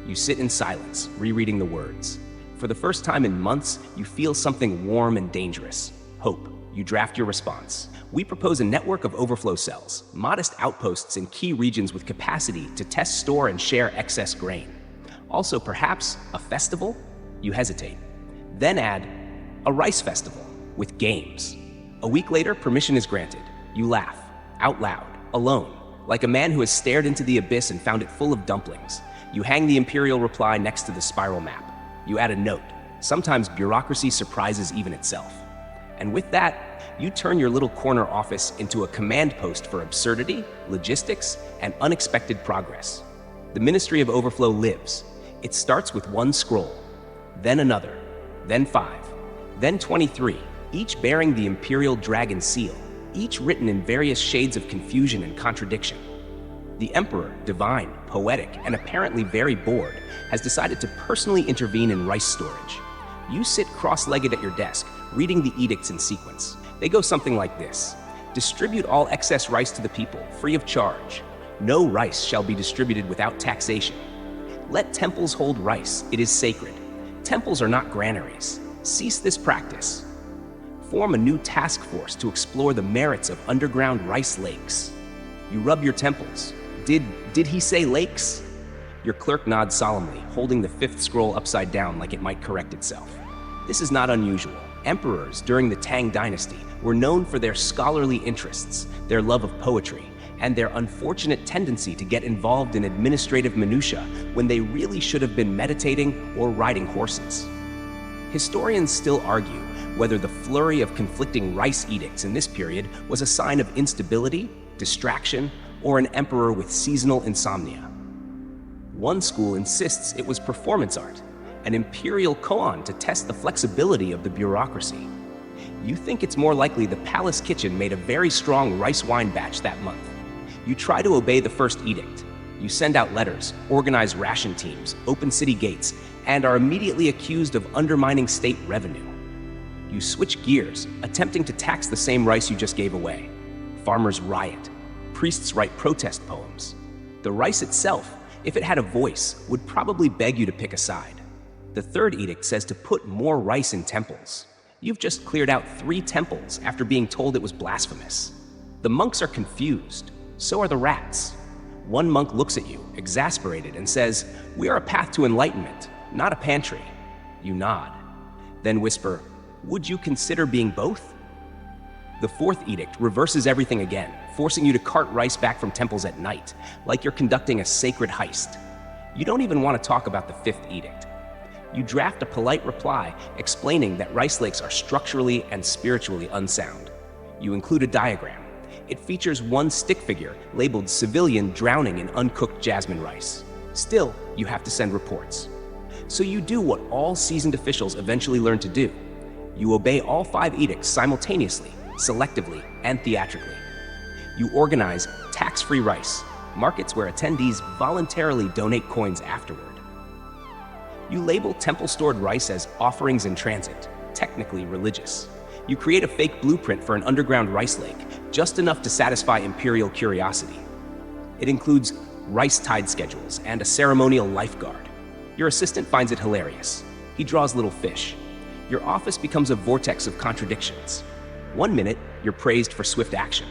You sit in silence, rereading the words. For the first time in months, you feel something warm and dangerous. Hope. You draft your response. "We propose a network of overflow cells, modest outposts in key regions with capacity to test, store, and share excess grain. Also, perhaps, a festival?" You hesitate. Then add, "a rice festival, with games." A week later, permission is granted. You laugh, out loud, alone, like a man who has stared into the abyss and found it full of dumplings. You hang the imperial reply next to the spiral map. You add a note. Sometimes bureaucracy surprises even itself. And with that, you turn your little corner office into a command post for absurdity, logistics, and unexpected progress. The Ministry of Overflow lives. It starts with one scroll, then another, then 5, then 23, each bearing the imperial dragon seal, each written in various shades of confusion and contradiction. The emperor, divine, poetic, and apparently very bored, has decided to personally intervene in rice storage. You sit cross-legged at your desk, reading the edicts in sequence. They go something like this: distribute all excess rice to the people, free of charge. No rice shall be distributed without taxation. Let temples hold rice, it is sacred. Temples are not granaries. Cease this practice. Form a new task force to explore the merits of underground rice lakes. You rub your temples. Did he say lakes? Your clerk nods solemnly, holding the 5th scroll upside down like it might correct itself. This is not unusual. Emperors during the Tang dynasty were known for their scholarly interests, their love of poetry, and their unfortunate tendency to get involved in administrative minutiae when they really should have been meditating or riding horses. Historians still argue whether the flurry of conflicting rice edicts in this period was a sign of instability, distraction, or an emperor with seasonal insomnia. One school insists it was performance art, an imperial koan to test the flexibility of the bureaucracy. You think it's more likely the palace kitchen made a very strong rice wine batch that month. You try to obey the first edict. You send out letters, organize ration teams, open city gates, and are immediately accused of undermining state revenue. You switch gears, attempting to tax the same rice you just gave away. Farmers riot. Priests write protest poems. The rice itself, if it had a voice, would probably beg you to pick a side. The 3rd edict says to put more rice in temples. You've just cleared out 3 temples after being told it was blasphemous. The monks are confused. So are the rats. One monk looks at you, exasperated, and says, "We are a path to enlightenment, not a pantry." You nod. Then whisper, "Would you consider being both?" The 4th edict reverses everything again, forcing you to cart rice back from temples at night, like you're conducting a sacred heist. You don't even want to talk about the 5th edict. You draft a polite reply explaining that rice lakes are structurally and spiritually unsound. You include a diagram. It features one stick figure labeled "civilian drowning in uncooked jasmine rice." Still, you have to send reports. So you do what all seasoned officials eventually learn to do. You obey all 5 edicts simultaneously, selectively, and theatrically. You organize tax-free rice, markets where attendees voluntarily donate coins afterward. You label temple-stored rice as offerings in transit, technically religious. You create a fake blueprint for an underground rice lake, just enough to satisfy imperial curiosity. It includes rice tide schedules and a ceremonial lifeguard. Your assistant finds it hilarious. He draws little fish. Your office becomes a vortex of contradictions. One minute, you're praised for swift action.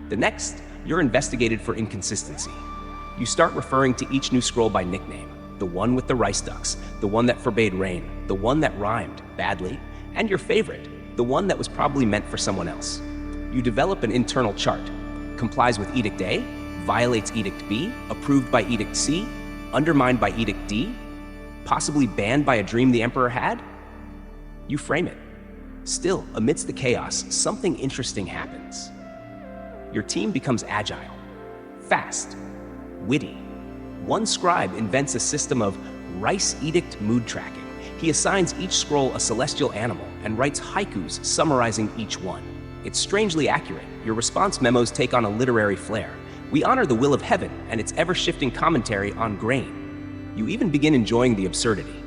The next, you're investigated for inconsistency. You start referring to each new scroll by nickname. the one with the rice ducks, the one that forbade rain, the one that rhymed badly, and your favorite, the one that was probably meant for someone else. You develop an internal chart. Complies with Edict A, violates Edict B, approved by Edict C, undermined by Edict D, possibly banned by a dream the Emperor had? You frame it. Still, amidst the chaos, something interesting happens. Your team becomes agile, fast, witty. One scribe invents a system of rice edict mood tracking. He assigns each scroll a celestial animal and writes haikus summarizing each one. It's strangely accurate. Your response memos take on a literary flair. We honor the will of heaven and its ever-shifting commentary on grain. You even begin enjoying the absurdity.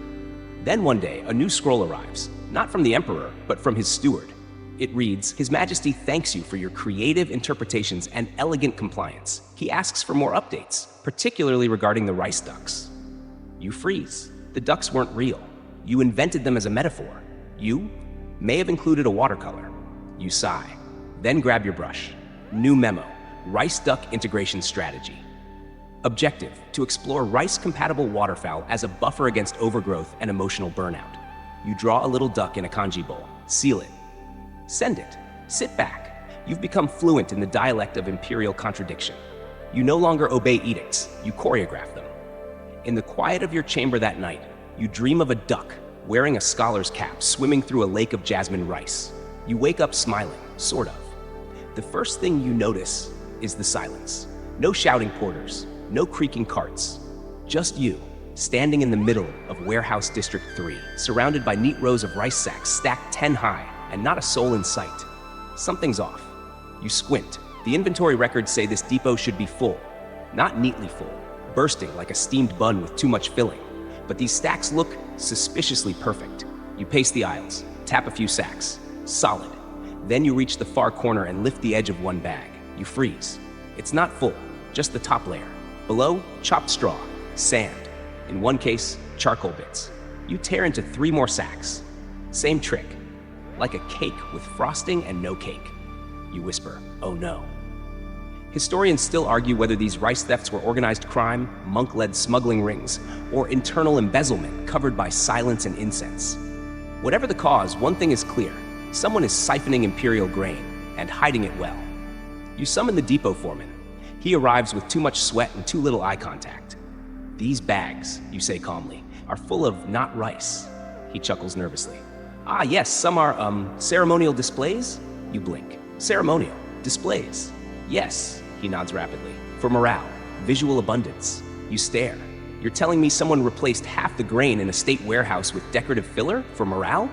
Then one day, a new scroll arrives, not from the Emperor, but from his steward. It reads, "His Majesty thanks you for your creative interpretations and elegant compliance. He asks for more updates, particularly regarding the rice ducks." You freeze. The ducks weren't real. You invented them as a metaphor. You may have included a watercolor. You sigh. Then grab your brush. New memo. Rice duck integration strategy. Objective: to explore rice-compatible waterfowl as a buffer against overgrowth and emotional burnout. You draw a little duck in a kanji bowl. Seal it. Send it. Sit back. You've become fluent in the dialect of imperial contradiction. You no longer obey edicts. You choreograph them. In the quiet of your chamber that night, you dream of a duck wearing a scholar's cap swimming through a lake of jasmine rice. You wake up smiling, sort of. The first thing you notice is the silence. No shouting porters, no creaking carts. Just you, standing in the middle of Warehouse District 3, surrounded by neat rows of rice sacks stacked 10 high, and not a soul in sight. Something's off. You squint. The inventory records say this depot should be full, not neatly full, bursting like a steamed bun with too much filling. But these stacks look suspiciously perfect. You pace the aisles, tap a few sacks. Solid. Then you reach the far corner and lift the edge of one bag. You freeze. It's not full, just the top layer. Below, chopped straw, sand. In one case, charcoal bits. You tear into 3 more sacks. Same trick. Like a cake with frosting and no cake. You whisper, "Oh no." Historians still argue whether these rice thefts were organized crime, monk-led smuggling rings, or internal embezzlement covered by silence and incense. Whatever the cause, one thing is clear. Someone is siphoning imperial grain, and hiding it well. You summon the depot foreman. He arrives with too much sweat and too little eye contact. "These bags," you say calmly, "are full of not rice." He chuckles nervously. "Ah, yes, some are, ceremonial displays?" You blink. "Ceremonial displays? Yes," he nods rapidly. "For morale, visual abundance." You stare. "You're telling me someone replaced half the grain in a state warehouse with decorative filler for morale?"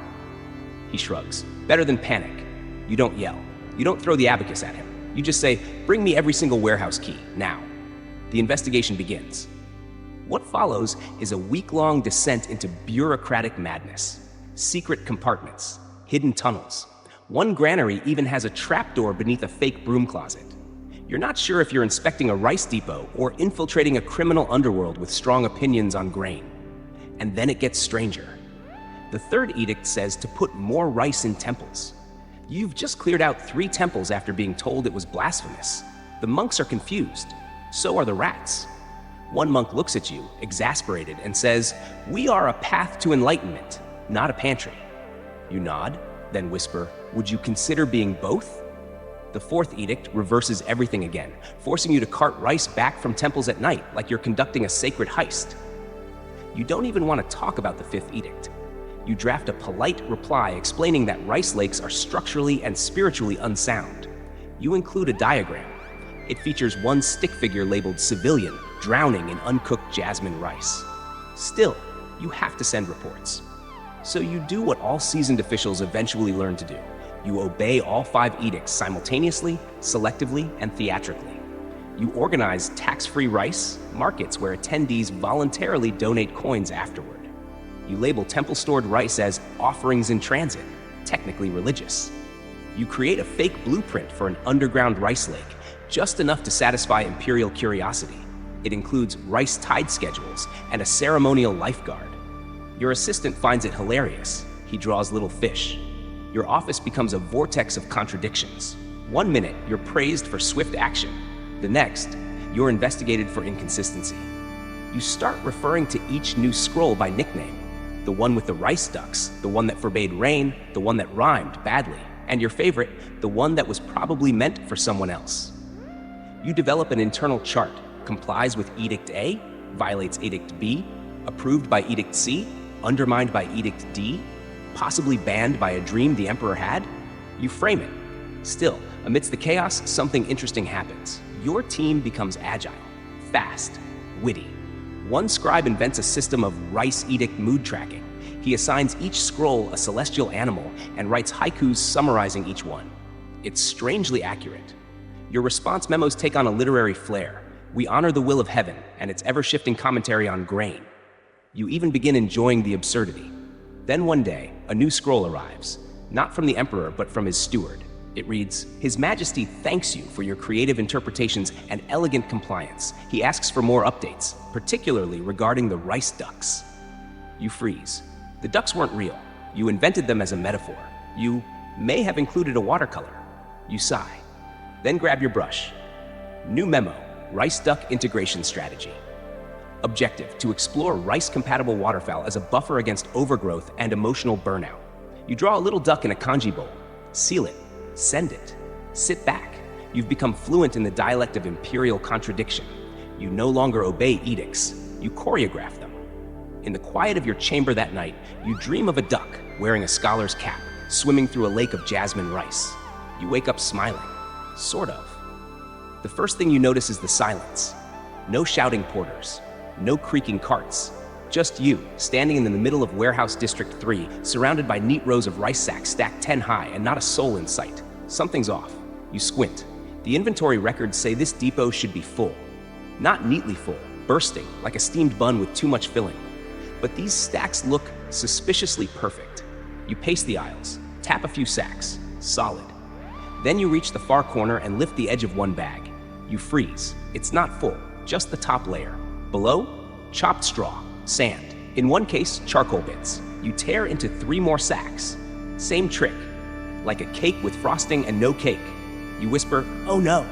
He shrugs. "Better than panic." You don't yell. You don't throw the abacus at him. You just say, "Bring me every single warehouse key, now." The investigation begins. What follows is a week-long descent into bureaucratic madness. Secret compartments, hidden tunnels. One granary even has a trapdoor beneath a fake broom closet. You're not sure if you're inspecting a rice depot or infiltrating a criminal underworld with strong opinions on grain. And then it gets stranger. The third edict says to put more rice in temples. You've just cleared out 3 temples after being told it was blasphemous. The monks are confused. So are the rats. One monk looks at you, exasperated, and says, "We are a path to enlightenment, not a pantry." You nod, then whisper, "Would you consider being both?" The fourth edict reverses everything again, forcing you to cart rice back from temples at night like you're conducting a sacred heist. You don't even want to talk about the fifth edict. You draft a polite reply explaining that rice lakes are structurally and spiritually unsound. You include a diagram. It features one stick figure labeled civilian, drowning in uncooked jasmine rice. Still, you have to send reports. So you do what all seasoned officials eventually learn to do. You obey all 5 edicts simultaneously, selectively, and theatrically. You organize tax-free rice markets where attendees voluntarily donate coins afterward. You label temple-stored rice as offerings in transit, technically religious. You create a fake blueprint for an underground rice lake, just enough to satisfy imperial curiosity. It includes rice tide schedules and a ceremonial lifeguard. Your assistant finds it hilarious. He draws little fish. Your office becomes a vortex of contradictions. One minute, you're praised for swift action. The next, you're investigated for inconsistency. You start referring to each new scroll by nickname. The one with the rice ducks, the one that forbade rain, the one that rhymed badly, and your favorite, the one that was probably meant for someone else. You develop an internal chart, complies with Edict A, violates Edict B, approved by Edict C, undermined by Edict D, possibly banned by a dream the Emperor had. You frame it. Still, amidst the chaos, something interesting happens. Your team becomes agile, fast, witty. One scribe invents a system of Rice Edict mood tracking. He assigns each scroll a celestial animal and writes haikus summarizing each one. It's strangely accurate. Your response memos take on a literary flair. We honor the will of heaven and its ever-shifting commentary on grain. You even begin enjoying the absurdity. Then one day, a new scroll arrives, not from the Emperor, but from his steward. It reads, "His Majesty thanks you for your creative interpretations and elegant compliance. He asks for more updates, particularly regarding the rice ducks." You freeze. The ducks weren't real. You invented them as a metaphor. You may have included a watercolor. You sigh. Then grab your brush. New memo, rice duck integration strategy. Objective, to explore rice-compatible waterfowl as a buffer against overgrowth and emotional burnout. You draw a little duck in a kanji bowl, seal it, send it, sit back. You've become fluent in the dialect of imperial contradiction. You no longer obey edicts, you choreograph them. In the quiet of your chamber that night, you dream of a duck wearing a scholar's cap, swimming through a lake of jasmine rice. You wake up smiling, sort of. The first thing you notice is the silence. No shouting porters, no creaking carts, just you, standing in the middle of Warehouse District 3, surrounded by neat rows of rice sacks stacked 10 high and not a soul in sight. Something's off. You squint. The inventory records say this depot should be full. Not neatly full, bursting, like a steamed bun with too much filling. But these stacks look suspiciously perfect. You pace the aisles, tap a few sacks, solid. Then you reach the far corner and lift the edge of one bag. You freeze. It's not full, just the top layer. Below, chopped straw, sand. In one case, charcoal bits. You tear into 3 more sacks. Same trick. Like a cake with frosting and no cake. You whisper, "Oh no."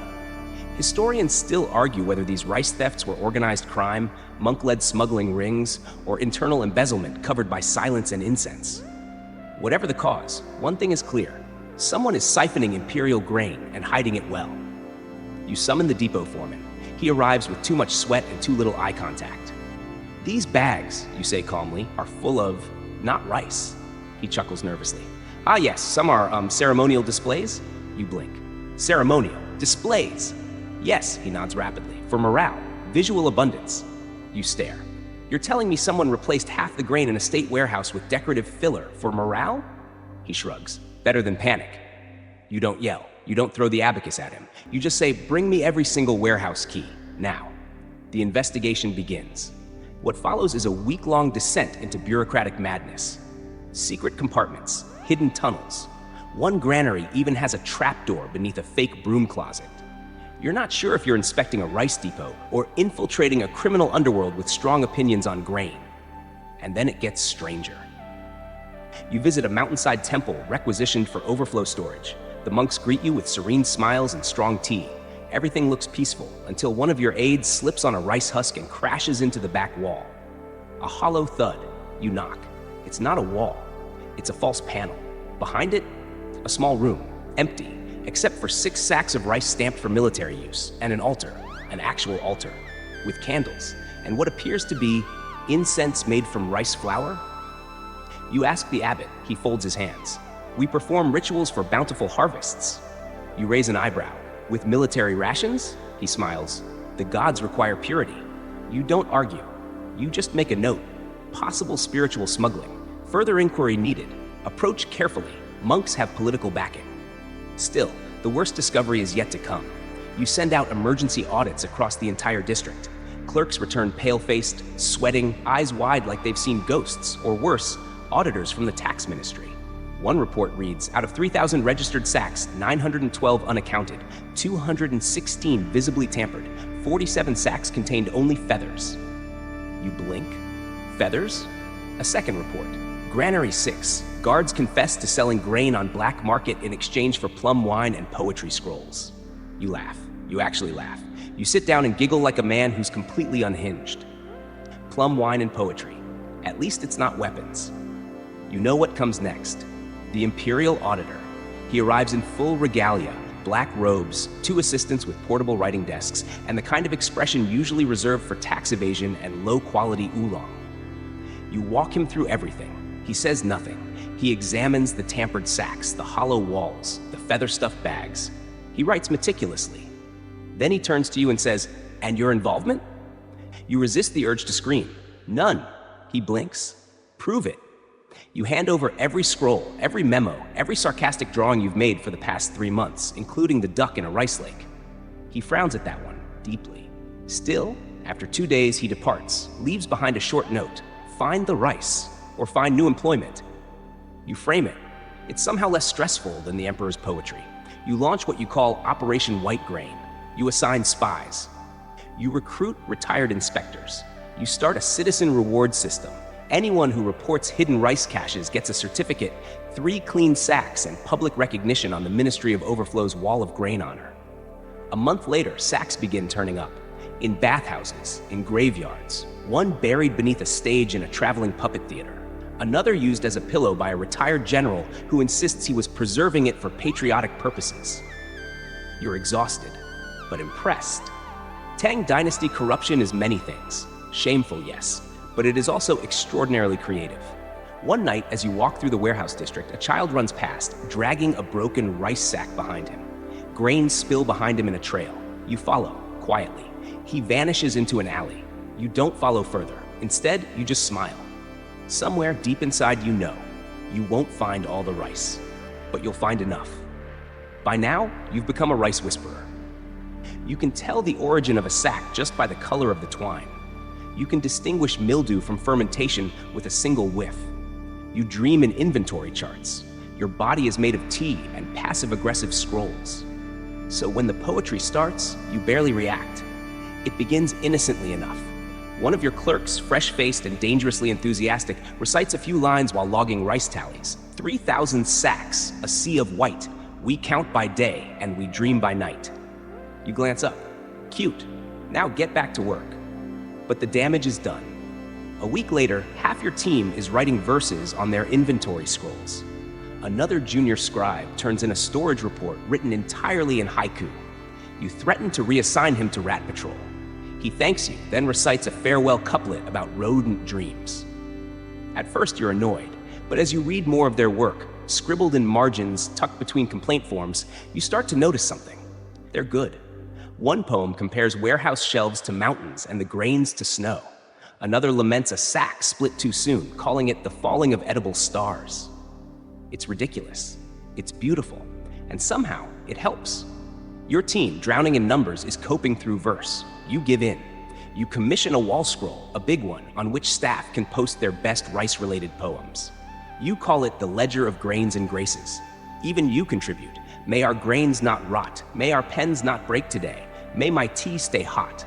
Historians still argue whether these rice thefts were organized crime, monk-led smuggling rings, or internal embezzlement covered by silence and incense. Whatever the cause, one thing is clear. Someone is siphoning imperial grain and hiding it well. You summon the depot foreman. He arrives with too much sweat and too little eye contact. "These bags," you say calmly, "are full of, not rice." He chuckles nervously. "Ah yes, some are ceremonial displays." You blink. "Ceremonial displays?" "Yes," he nods rapidly, "for morale, visual abundance." You stare. "You're telling me someone replaced half the grain in a state warehouse with decorative filler for morale?" He shrugs. "Better than panic." You don't yell. You don't throw the abacus at him. You just say, "Bring me every single warehouse key, now." The investigation begins. What follows is a week-long descent into bureaucratic madness. Secret compartments, hidden tunnels. One granary even has a trapdoor beneath a fake broom closet. You're not sure if you're inspecting a rice depot or infiltrating a criminal underworld with strong opinions on grain. And then it gets stranger. You visit a mountainside temple requisitioned for overflow storage. The monks greet you with serene smiles and strong tea. Everything looks peaceful until one of your aides slips on a rice husk and crashes into the back wall. A hollow thud. You knock. It's not a wall. It's a false panel. Behind it, a small room, empty, except for 6 sacks of rice stamped for military use, and an altar, an actual altar, with candles, and what appears to be incense made from rice flour. You ask the abbot. He folds his hands. "We perform rituals for bountiful harvests." You raise an eyebrow. "With military rations?" He smiles. "The gods require purity." You don't argue. You just make a note. Possible spiritual smuggling. Further inquiry needed. Approach carefully. Monks have political backing. Still, the worst discovery is yet to come. You send out emergency audits across the entire district. Clerks return pale-faced, sweating, eyes wide like they've seen ghosts, or worse, auditors from the tax ministry. One report reads, out of 3,000 registered sacks, 912 unaccounted, 216 visibly tampered, 47 sacks contained only feathers. You blink. Feathers? A second report. Granary 6. Guards confess to selling grain on black market in exchange for plum wine and poetry scrolls. You laugh. You actually laugh. You sit down and giggle like a man who's completely unhinged. plum wine and poetry. At least it's not weapons. You know what comes next. The Imperial Auditor. He arrives in full regalia, black robes, 2 assistants with portable writing desks, and the kind of expression usually reserved for tax evasion and low-quality oolong. You walk him through everything. He says nothing. He examines the tampered sacks, the hollow walls, the feather-stuffed bags. He writes meticulously. Then he turns to you and says, "And your involvement?" You resist the urge to scream. "None." He blinks. "Prove it." You hand over every scroll, every memo, every sarcastic drawing you've made for the past 3 months, including the duck in a rice lake. He frowns at that one, deeply. Still, after 2 days, he departs, leaves behind a short note. Find the rice, or find new employment. You frame it. It's somehow less stressful than the Emperor's poetry. You launch what you call Operation White Grain. You assign spies. You recruit retired inspectors. You start a citizen reward system. Anyone who reports hidden rice caches gets a certificate, 3 clean sacks, and public recognition on the Ministry of Overflow's wall of grain honor. A month later, sacks begin turning up. In bathhouses, in graveyards, one buried beneath a stage in a traveling puppet theater. Another used as a pillow by a retired general who insists he was preserving it for patriotic purposes. You're exhausted, but impressed. Tang Dynasty corruption is many things. Shameful, yes, but it is also extraordinarily creative. One night, as you walk through the warehouse district, a child runs past, dragging a broken rice sack behind him. Grains spill behind him in a trail. You follow, quietly. He vanishes into an alley. You don't follow further. Instead, you just smile. Somewhere deep inside you know, you won't find all the rice, but you'll find enough. By now, you've become a rice whisperer. You can tell the origin of a sack just by the color of the twine. You can distinguish mildew from fermentation with a single whiff. You dream in inventory charts. Your body is made of tea and passive-aggressive scrolls. So when the poetry starts, you barely react. It begins innocently enough. One of your clerks, fresh-faced and dangerously enthusiastic, recites a few lines while logging rice tallies. 3,000 sacks, a sea of white. We count by day and we dream by night. You glance up. Cute. Now get back to work. But the damage is done. A week later, half your team is writing verses on their inventory scrolls. Another junior scribe turns in a storage report written entirely in haiku. You threaten to reassign him to Rat Patrol. He thanks you, then recites a farewell couplet about rodent dreams. At first, you're annoyed, but as you read more of their work, scribbled in margins tucked between complaint forms, you start to notice something. They're good. One poem compares warehouse shelves to mountains and the grains to snow. Another laments a sack split too soon, calling it the falling of edible stars. It's ridiculous. It's beautiful. And somehow, it helps. Your team, drowning in numbers, is coping through verse. You give in. You commission a wall scroll, a big one, on which staff can post their best rice-related poems. You call it the Ledger of Grains and Graces. Even you contribute. May our grains not rot. May our pens not break today. May my tea stay hot.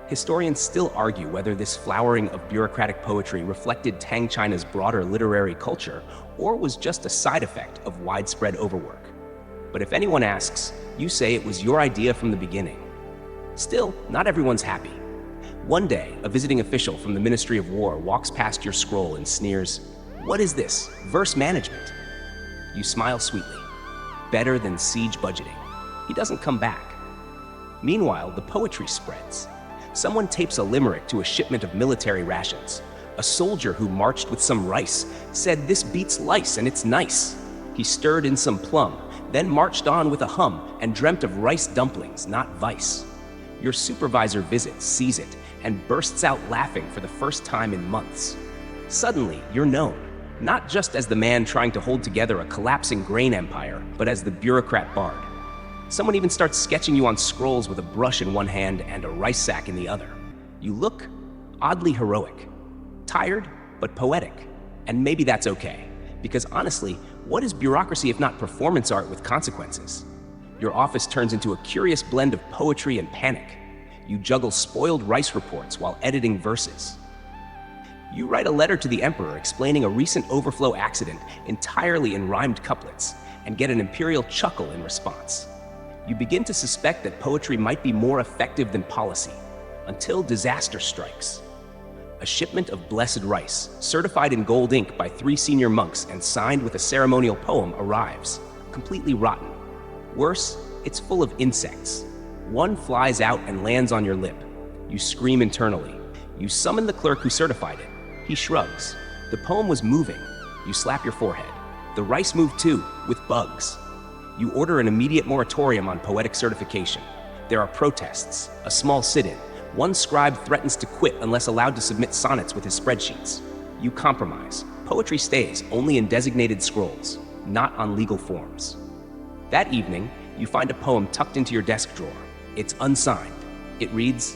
Historians still argue whether this flowering of bureaucratic poetry reflected Tang China's broader literary culture or was just a side effect of widespread overwork. But if anyone asks, you say it was your idea from the beginning. Still, not everyone's happy. One day, a visiting official from the Ministry of War walks past your scroll and sneers, "What is this? Verse management?" You smile sweetly. Better than siege budgeting. He doesn't come back. Meanwhile, the poetry spreads. Someone tapes a limerick to a shipment of military rations. A soldier who marched with some rice said, "This beats lice and it's nice." He stirred in some plum, then marched on with a hum and dreamt of rice dumplings, not vice. Your supervisor visits, sees it, and bursts out laughing for the first time in months. Suddenly, you're known, not just as the man trying to hold together a collapsing grain empire, but as the bureaucrat bard. Someone even starts sketching you on scrolls with a brush in one hand and a rice sack in the other. You look oddly heroic, tired, but poetic. And maybe that's okay, because honestly, what is bureaucracy if not performance art with consequences? Your office turns into a curious blend of poetry and panic. You juggle spoiled rice reports while editing verses. You write a letter to the emperor explaining a recent overflow accident entirely in rhymed couplets and get an imperial chuckle in response. You begin to suspect that poetry might be more effective than policy, until disaster strikes. a shipment of blessed rice, certified in gold ink by 3 senior monks and signed with a ceremonial poem, arrives, completely rotten. Worse, it's full of insects. One flies out and lands on your lip. You scream internally. You summon the clerk who certified it. He shrugs. The poem was moving. You slap your forehead. The rice moved too, with bugs. You order an immediate moratorium on poetic certification. There are protests, a small sit-in. One scribe threatens to quit unless allowed to submit sonnets with his spreadsheets. You compromise. Poetry stays only in designated scrolls, not on legal forms. That evening, you find a poem tucked into your desk drawer. It's unsigned. It reads,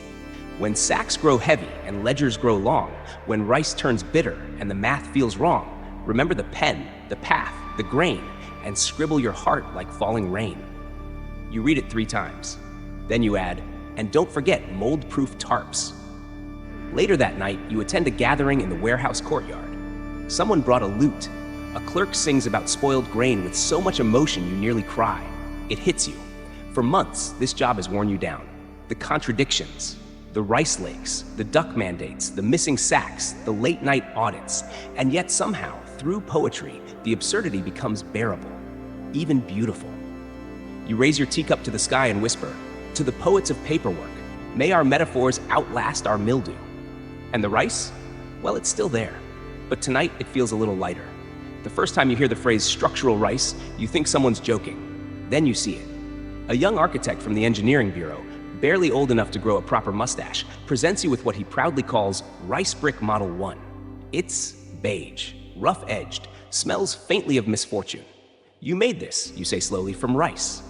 "When sacks grow heavy and ledgers grow long, when rice turns bitter and the math feels wrong, remember the pen, the path, the grain, and scribble your heart like falling rain." You read it 3 times. Then you add, "And don't forget mold-proof tarps." Later that night, you attend a gathering in the warehouse courtyard. Someone brought a lute. A clerk sings about spoiled grain with so much emotion you nearly cry. It hits you. For months, this job has worn you down. The contradictions, the rice lakes, the duck mandates, the missing sacks, the late-night audits, and yet somehow, through poetry, the absurdity becomes bearable, even beautiful. You raise your teacup to the sky and whisper, "To the poets of paperwork, may our metaphors outlast our mildew." And the rice? Well, it's still there, but tonight it feels a little lighter. The first time you hear the phrase structural rice, you think someone's joking. Then you see it. A young architect from the engineering bureau, barely old enough to grow a proper mustache, presents you with what he proudly calls Rice Brick Model 1. It's beige, rough-edged, smells faintly of misfortune. "You made this," you say slowly, "from rice.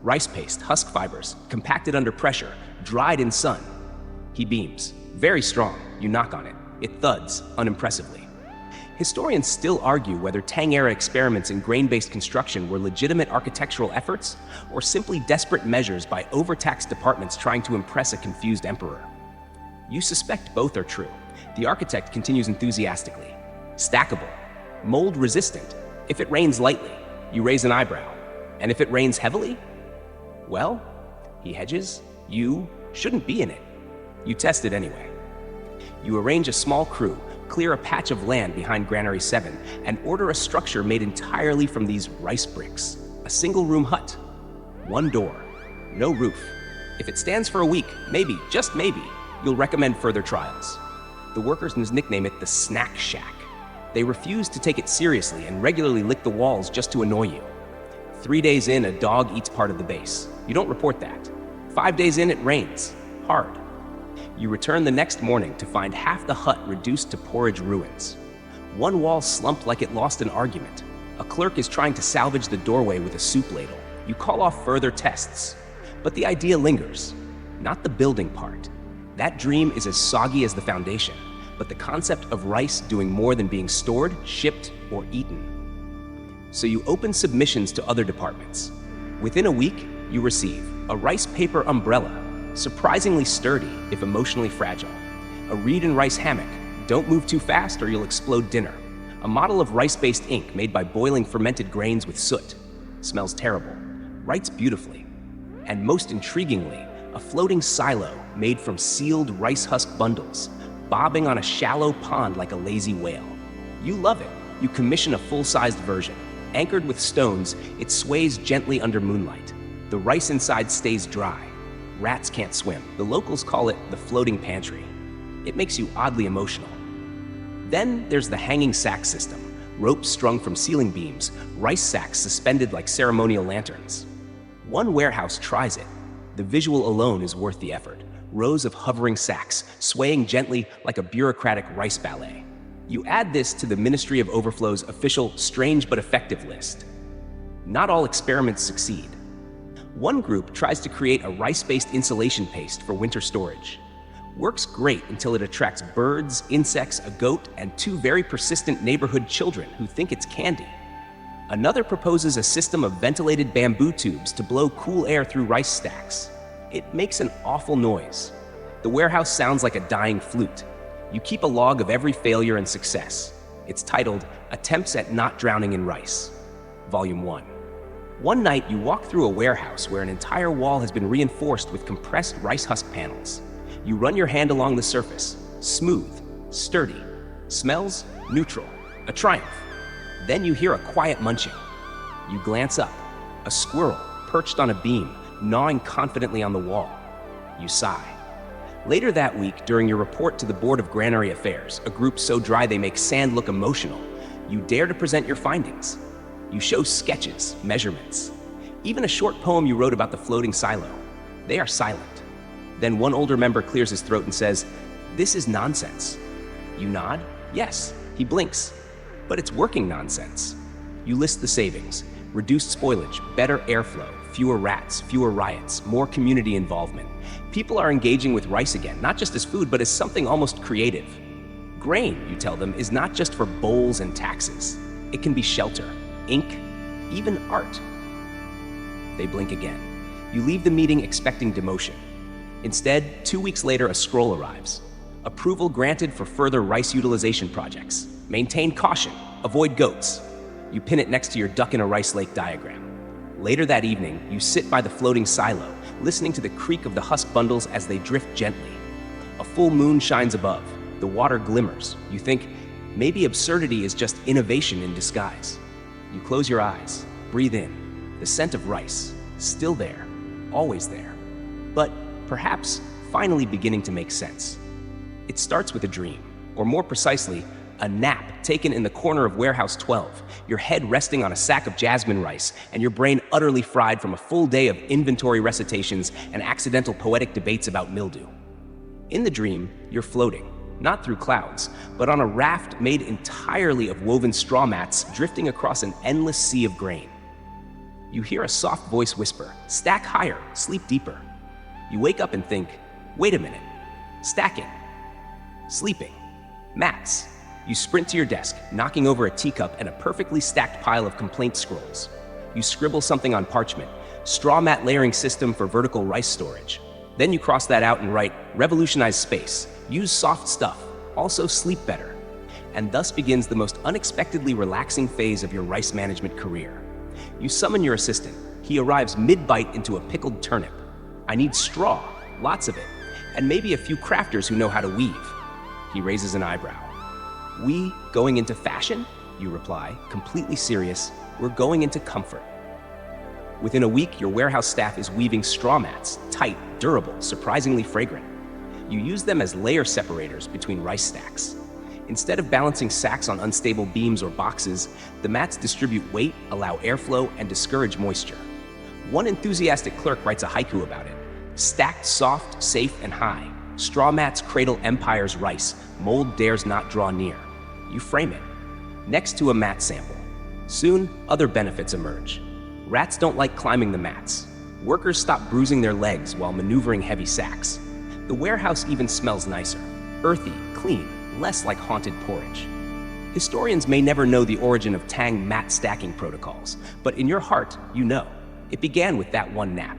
Rice paste, husk fibers, compacted under pressure, dried in sun." He beams. "Very strong." You knock on it. It thuds, unimpressively. Historians still argue whether Tang-era experiments in grain-based construction were legitimate architectural efforts or simply desperate measures by overtaxed departments trying to impress a confused emperor. You suspect both are true. The architect continues enthusiastically. "Stackable, mold-resistant. If it rains lightly," you raise an eyebrow. "And if it rains heavily?" "Well," he hedges, "you shouldn't be in it." You test it anyway. You arrange a small crew, clear a patch of land behind Granary 7, and order a structure made entirely from these rice bricks. A single-room hut. One door. No roof. If it stands for a week, maybe, just maybe, you'll recommend further trials. The workers nickname it the Snack Shack. They refuse to take it seriously and regularly lick the walls just to annoy you. 3 days in, a dog eats part of the base. You don't report that. 5 days in, it rains. Hard. You return the next morning to find half the hut reduced to porridge ruins. One wall slumped like it lost an argument. A clerk is trying to salvage the doorway with a soup ladle. You call off further tests. But the idea lingers. Not the building part. That dream is as soggy as the foundation, but the concept of rice doing more than being stored, shipped, or eaten. So you open submissions to other departments. Within a week, you receive a rice paper umbrella, surprisingly sturdy if emotionally fragile. A reed and rice hammock, don't move too fast or you'll explode dinner. A model of rice-based ink made by boiling fermented grains with soot. Smells terrible, writes beautifully. And most intriguingly, a floating silo made from sealed rice husk bundles, bobbing on a shallow pond like a lazy whale. You love it. You commission a full-sized version. Anchored with stones, it sways gently under moonlight. The rice inside stays dry. Rats can't swim. The locals call it the floating pantry. It makes you oddly emotional. Then there's the hanging sack system. Ropes strung from ceiling beams, rice sacks suspended like ceremonial lanterns. One warehouse tries it. The visual alone is worth the effort. Rows of hovering sacks, swaying gently like a bureaucratic rice ballet. You add this to the Ministry of Overflow's official strange but effective list. Not all experiments succeed. One group tries to create a rice-based insulation paste for winter storage. Works great until it attracts birds, insects, a goat, and 2 very persistent neighborhood children who think it's candy. Another proposes a system of ventilated bamboo tubes to blow cool air through rice stacks. It makes an awful noise. The warehouse sounds like a dying flute. You keep a log of every failure and success. It's titled Attempts at Not Drowning in Rice, Volume 1. One night, you walk through a warehouse where an entire wall has been reinforced with compressed rice husk panels. You run your hand along the surface, smooth, Sturdy. Smells neutral. A triumph. Then you hear a quiet munching. You glance up. A squirrel perched on a beam, gnawing confidently on the wall. You sigh. Later that week, during your report to the Board of Granary Affairs, a group so dry they make sand look emotional, you dare to present your findings. You show sketches, measurements, even a short poem you wrote about the floating silo. They are silent. Then one older member clears his throat and says, "This is nonsense." You nod. Yes. He blinks. But it's working nonsense. You list the savings: reduced spoilage, better airflow, fewer rats, fewer riots, more community involvement. People are engaging with rice again, not just as food, but as something almost creative. Grain, you tell them, is not just for bowls and taxes. It can be shelter, ink, even art. They blink again. You leave the meeting expecting demotion. Instead, 2 weeks later, a scroll arrives. Approval granted for further rice utilization projects. Maintain caution. Avoid goats. You pin it next to your duck in a rice lake diagram. Later that evening, you sit by the floating silo, listening to the creak of the husk bundles as they drift gently. A full moon shines above. The water glimmers. You think, maybe absurdity is just innovation in disguise. You close your eyes, breathe in. The scent of rice, still there, always there. But perhaps finally beginning to make sense. It starts with a dream, or more precisely, a nap taken in the corner of Warehouse 12, your head resting on a sack of jasmine rice, and your brain utterly fried from a full day of inventory recitations and accidental poetic debates about mildew. In the dream, you're floating, not through clouds, but on a raft made entirely of woven straw mats drifting across an endless sea of grain. You hear a soft voice whisper, "Stack higher, sleep deeper." You wake up and think, wait a minute, stacking, sleeping, mats. You sprint to your desk, knocking over a teacup and a perfectly stacked pile of complaint scrolls. You scribble something on parchment, straw mat layering system for vertical rice storage. Then you cross that out and write, revolutionize space, use soft stuff, also sleep better. And thus begins the most unexpectedly relaxing phase of your rice management career. You summon your assistant. He arrives mid-bite into a pickled turnip. I need straw, lots of it, and maybe a few crafters who know how to weave. He raises an eyebrow. We going into fashion? You reply, completely serious. We're going into comfort. Within a week, your warehouse staff is weaving straw mats, tight, durable, surprisingly fragrant. You use them as layer separators between rice stacks. Instead of balancing sacks on unstable beams or boxes, the mats distribute weight, allow airflow, and discourage moisture. One enthusiastic clerk writes a haiku about it. Stacked soft, safe, and high. Straw mats cradle empire's rice. Mold dares not draw near. You frame it. Next to a mat sample. Soon, other benefits emerge. Rats don't like climbing the mats. Workers stop bruising their legs while maneuvering heavy sacks. The warehouse even smells nicer. Earthy, clean, less like haunted porridge. Historians may never know the origin of Tang mat stacking protocols, but in your heart, you know. It began with that one nap.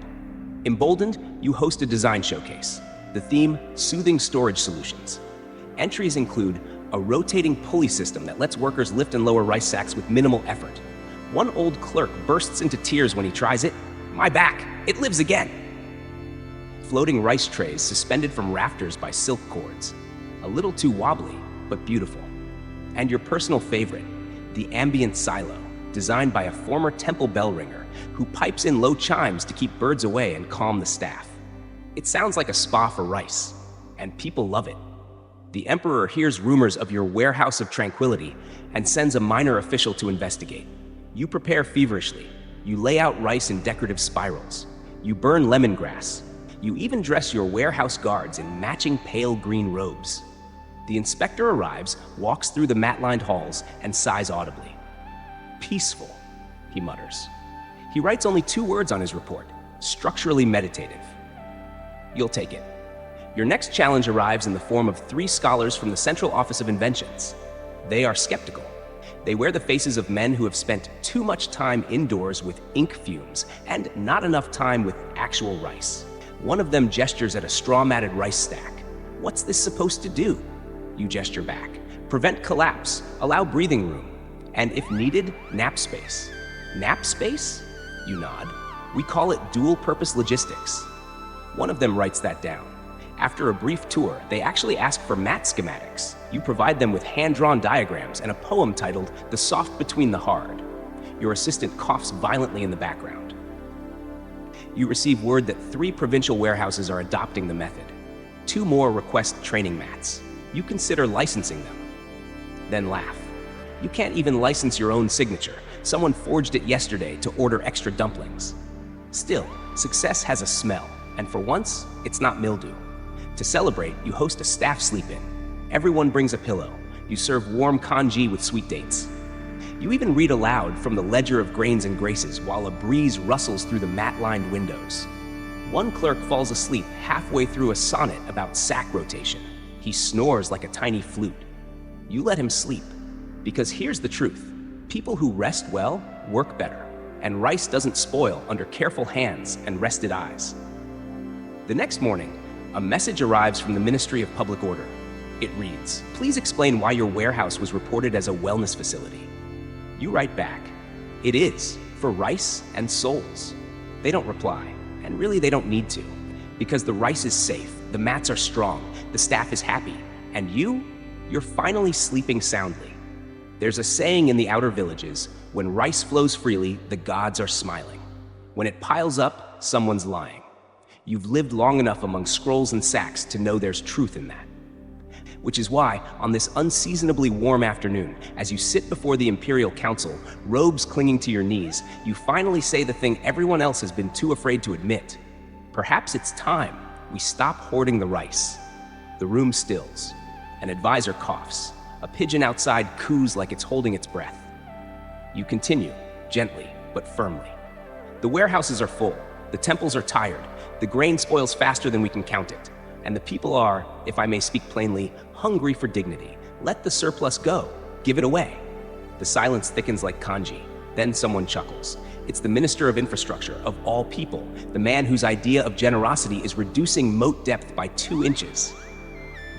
Emboldened, you host a design showcase. The theme, Soothing Storage Solutions. Entries include a rotating pulley system that lets workers lift and lower rice sacks with minimal effort. One old clerk bursts into tears when he tries it. My back, it lives again. Floating rice trays suspended from rafters by silk cords. A little too wobbly, but beautiful. And your personal favorite, the ambient silo, designed by a former temple bell ringer who pipes in low chimes to keep birds away and calm the staff. It sounds like a spa for rice, and people love it. The emperor hears rumors of your warehouse of tranquility and sends a minor official to investigate. You prepare feverishly. You lay out rice in decorative spirals. You burn lemongrass. You even dress your warehouse guards in matching pale green robes. The inspector arrives, walks through the mat-lined halls, and sighs audibly. Peaceful, he mutters. He writes only 2 words on his report, structurally meditative. You'll take it. Your next challenge arrives in the form of 3 scholars from the Central Office of Inventions. They are skeptical. They wear the faces of men who have spent too much time indoors with ink fumes and not enough time with actual rice. One of them gestures at a straw-matted rice stack. What's this supposed to do? You gesture back. Prevent collapse, allow breathing room, and if needed, nap space. Nap space? You nod. We call it dual-purpose logistics. One of them writes that down. After a brief tour, they actually ask for mat schematics. You provide them with hand-drawn diagrams and a poem titled "The Soft Between the Hard." Your assistant coughs violently in the background. You receive word that 3 provincial warehouses are adopting the method. 2 more request training mats. You consider licensing them. Then laugh. You can't even license your own signature. Someone forged it yesterday to order extra dumplings. Still, success has a smell, and for once, it's not mildew. To celebrate, you host a staff sleep-in. Everyone brings a pillow. You serve warm congee with sweet dates. You even read aloud from the ledger of grains and graces while a breeze rustles through the mat-lined windows. One clerk falls asleep halfway through a sonnet about sack rotation. He snores like a tiny flute. You let him sleep, because here's the truth. People who rest well work better, and rice doesn't spoil under careful hands and rested eyes. The next morning, a message arrives from the Ministry of Public Order. It reads, "Please explain why your warehouse was reported as a wellness facility." You write back, "It is, for rice and souls." They don't reply, and really they don't need to, because the rice is safe, the mats are strong, the staff is happy, and you're finally sleeping soundly. There's a saying in the outer villages, when rice flows freely, the gods are smiling. When it piles up, someone's lying. You've lived long enough among scrolls and sacks to know there's truth in that. Which is why, on this unseasonably warm afternoon, as you sit before the Imperial Council, robes clinging to your knees, you finally say the thing everyone else has been too afraid to admit. Perhaps it's time we stop hoarding the rice. The room stills. An advisor coughs. A pigeon outside coos like it's holding its breath. You continue, gently but firmly. The warehouses are full. The temples are tired. The grain spoils faster than we can count it. And the people are, if I may speak plainly, hungry for dignity. Let the surplus go. Give it away. The silence thickens like kanji. Then someone chuckles. It's the Minister of Infrastructure, of all people, the man whose idea of generosity is reducing moat depth by 2 inches.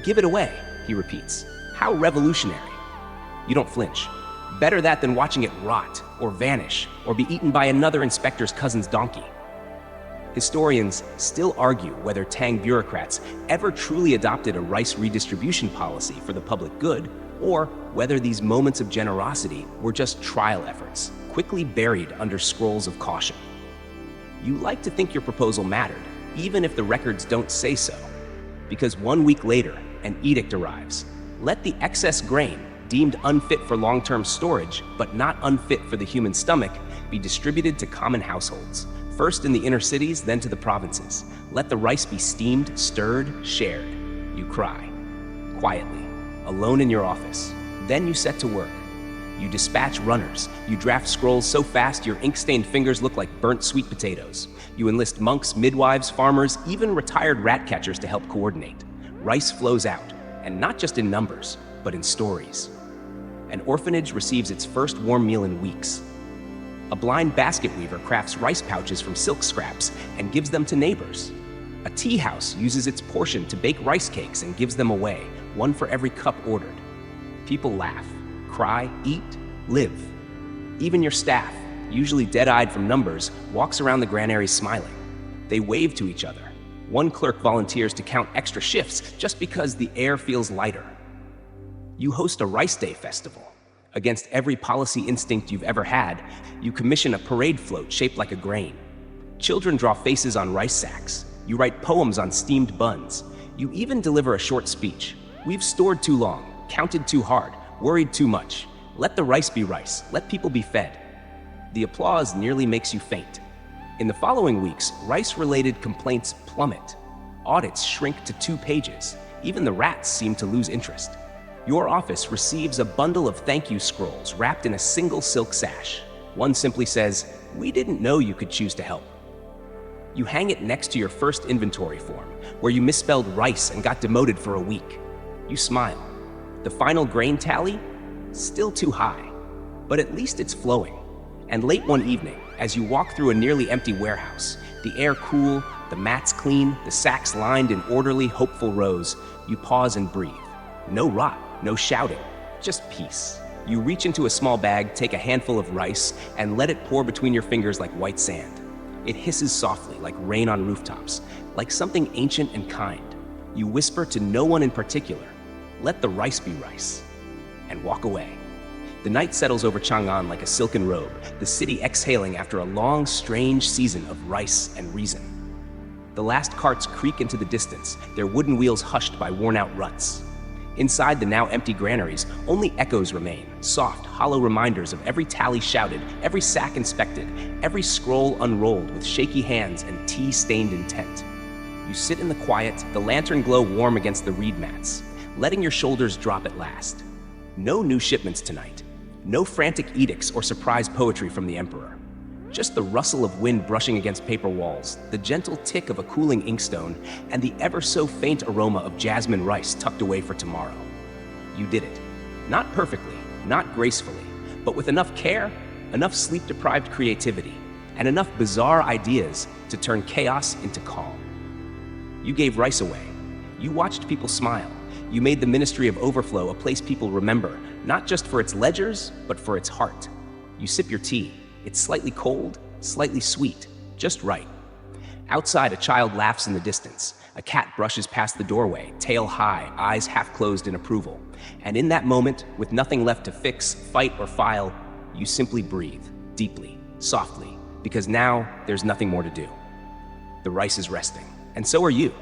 "Give it away," he repeats. "How revolutionary." You don't flinch. Better that than watching it rot, or vanish, or be eaten by another inspector's cousin's donkey. Historians still argue whether Tang bureaucrats ever truly adopted a rice redistribution policy for the public good, or whether these moments of generosity were just trial efforts, quickly buried under scrolls of caution. You like to think your proposal mattered, even if the records don't say so. Because 1 week later, an edict arrives. Let the excess grain, deemed unfit for long-term storage, but not unfit for the human stomach, be distributed to common households. First in the inner cities, then to the provinces. Let the rice be steamed, stirred, shared. You cry. Quietly, alone in your office. Then you set to work. You dispatch runners. You draft scrolls so fast your ink-stained fingers look like burnt sweet potatoes. You enlist monks, midwives, farmers, even retired rat catchers to help coordinate. Rice flows out, and not just in numbers, but in stories. An orphanage receives its first warm meal in weeks. A blind basket weaver crafts rice pouches from silk scraps and gives them to neighbors. A tea house uses its portion to bake rice cakes and gives them away, 1 for every cup ordered. People laugh, cry, eat, live. Even your staff, usually dead-eyed from numbers, walks around the granary smiling. They wave to each other. One clerk volunteers to count extra shifts just because the air feels lighter. You host a Rice Day festival. Against every policy instinct you've ever had, you commission a parade float shaped like a grain. Children draw faces on rice sacks. You write poems on steamed buns. You even deliver a short speech. We've stored too long, counted too hard, worried too much. Let the rice be rice. Let people be fed. The applause nearly makes you faint. In the following weeks, rice-related complaints plummet. Audits shrink to 2 pages. Even the rats seem to lose interest. Your office receives a bundle of thank you scrolls wrapped in a single silk sash. One simply says, "We didn't know you could choose to help." You hang it next to your first inventory form, where you misspelled rice and got demoted for a week. You smile. The final grain tally? Still too high, but at least it's flowing. And late one evening, as you walk through a nearly empty warehouse, the air cool, the mats clean, the sacks lined in orderly, hopeful rows, you pause and breathe. No rot. No shouting, just peace. You reach into a small bag, take a handful of rice, and let it pour between your fingers like white sand. It hisses softly, like rain on rooftops, like something ancient and kind. You whisper to no one in particular, "Let the rice be rice," and walk away. The night settles over Chang'an like a silken robe, the city exhaling after a long, strange season of rice and reason. The last carts creak into the distance, their wooden wheels hushed by worn-out ruts. Inside the now empty granaries, only echoes remain, soft, hollow reminders of every tally shouted, every sack inspected, every scroll unrolled with shaky hands and tea-stained intent. You sit in the quiet, the lantern glow warm against the reed mats, letting your shoulders drop at last. No new shipments tonight. No frantic edicts or surprise poetry from the emperor. Just the rustle of wind brushing against paper walls, the gentle tick of a cooling inkstone, and the ever-so-faint aroma of jasmine rice tucked away for tomorrow. You did it. Not perfectly, not gracefully, but with enough care, enough sleep-deprived creativity, and enough bizarre ideas to turn chaos into calm. You gave rice away. You watched people smile. You made the Ministry of Overflow a place people remember, not just for its ledgers, but for its heart. You sip your tea. It's slightly cold, slightly sweet, just right. Outside, a child laughs in the distance. A cat brushes past the doorway, tail high, eyes half closed in approval. And in that moment, with nothing left to fix, fight, or file, you simply breathe, deeply, softly, because now there's nothing more to do. The rice is resting, and so are you.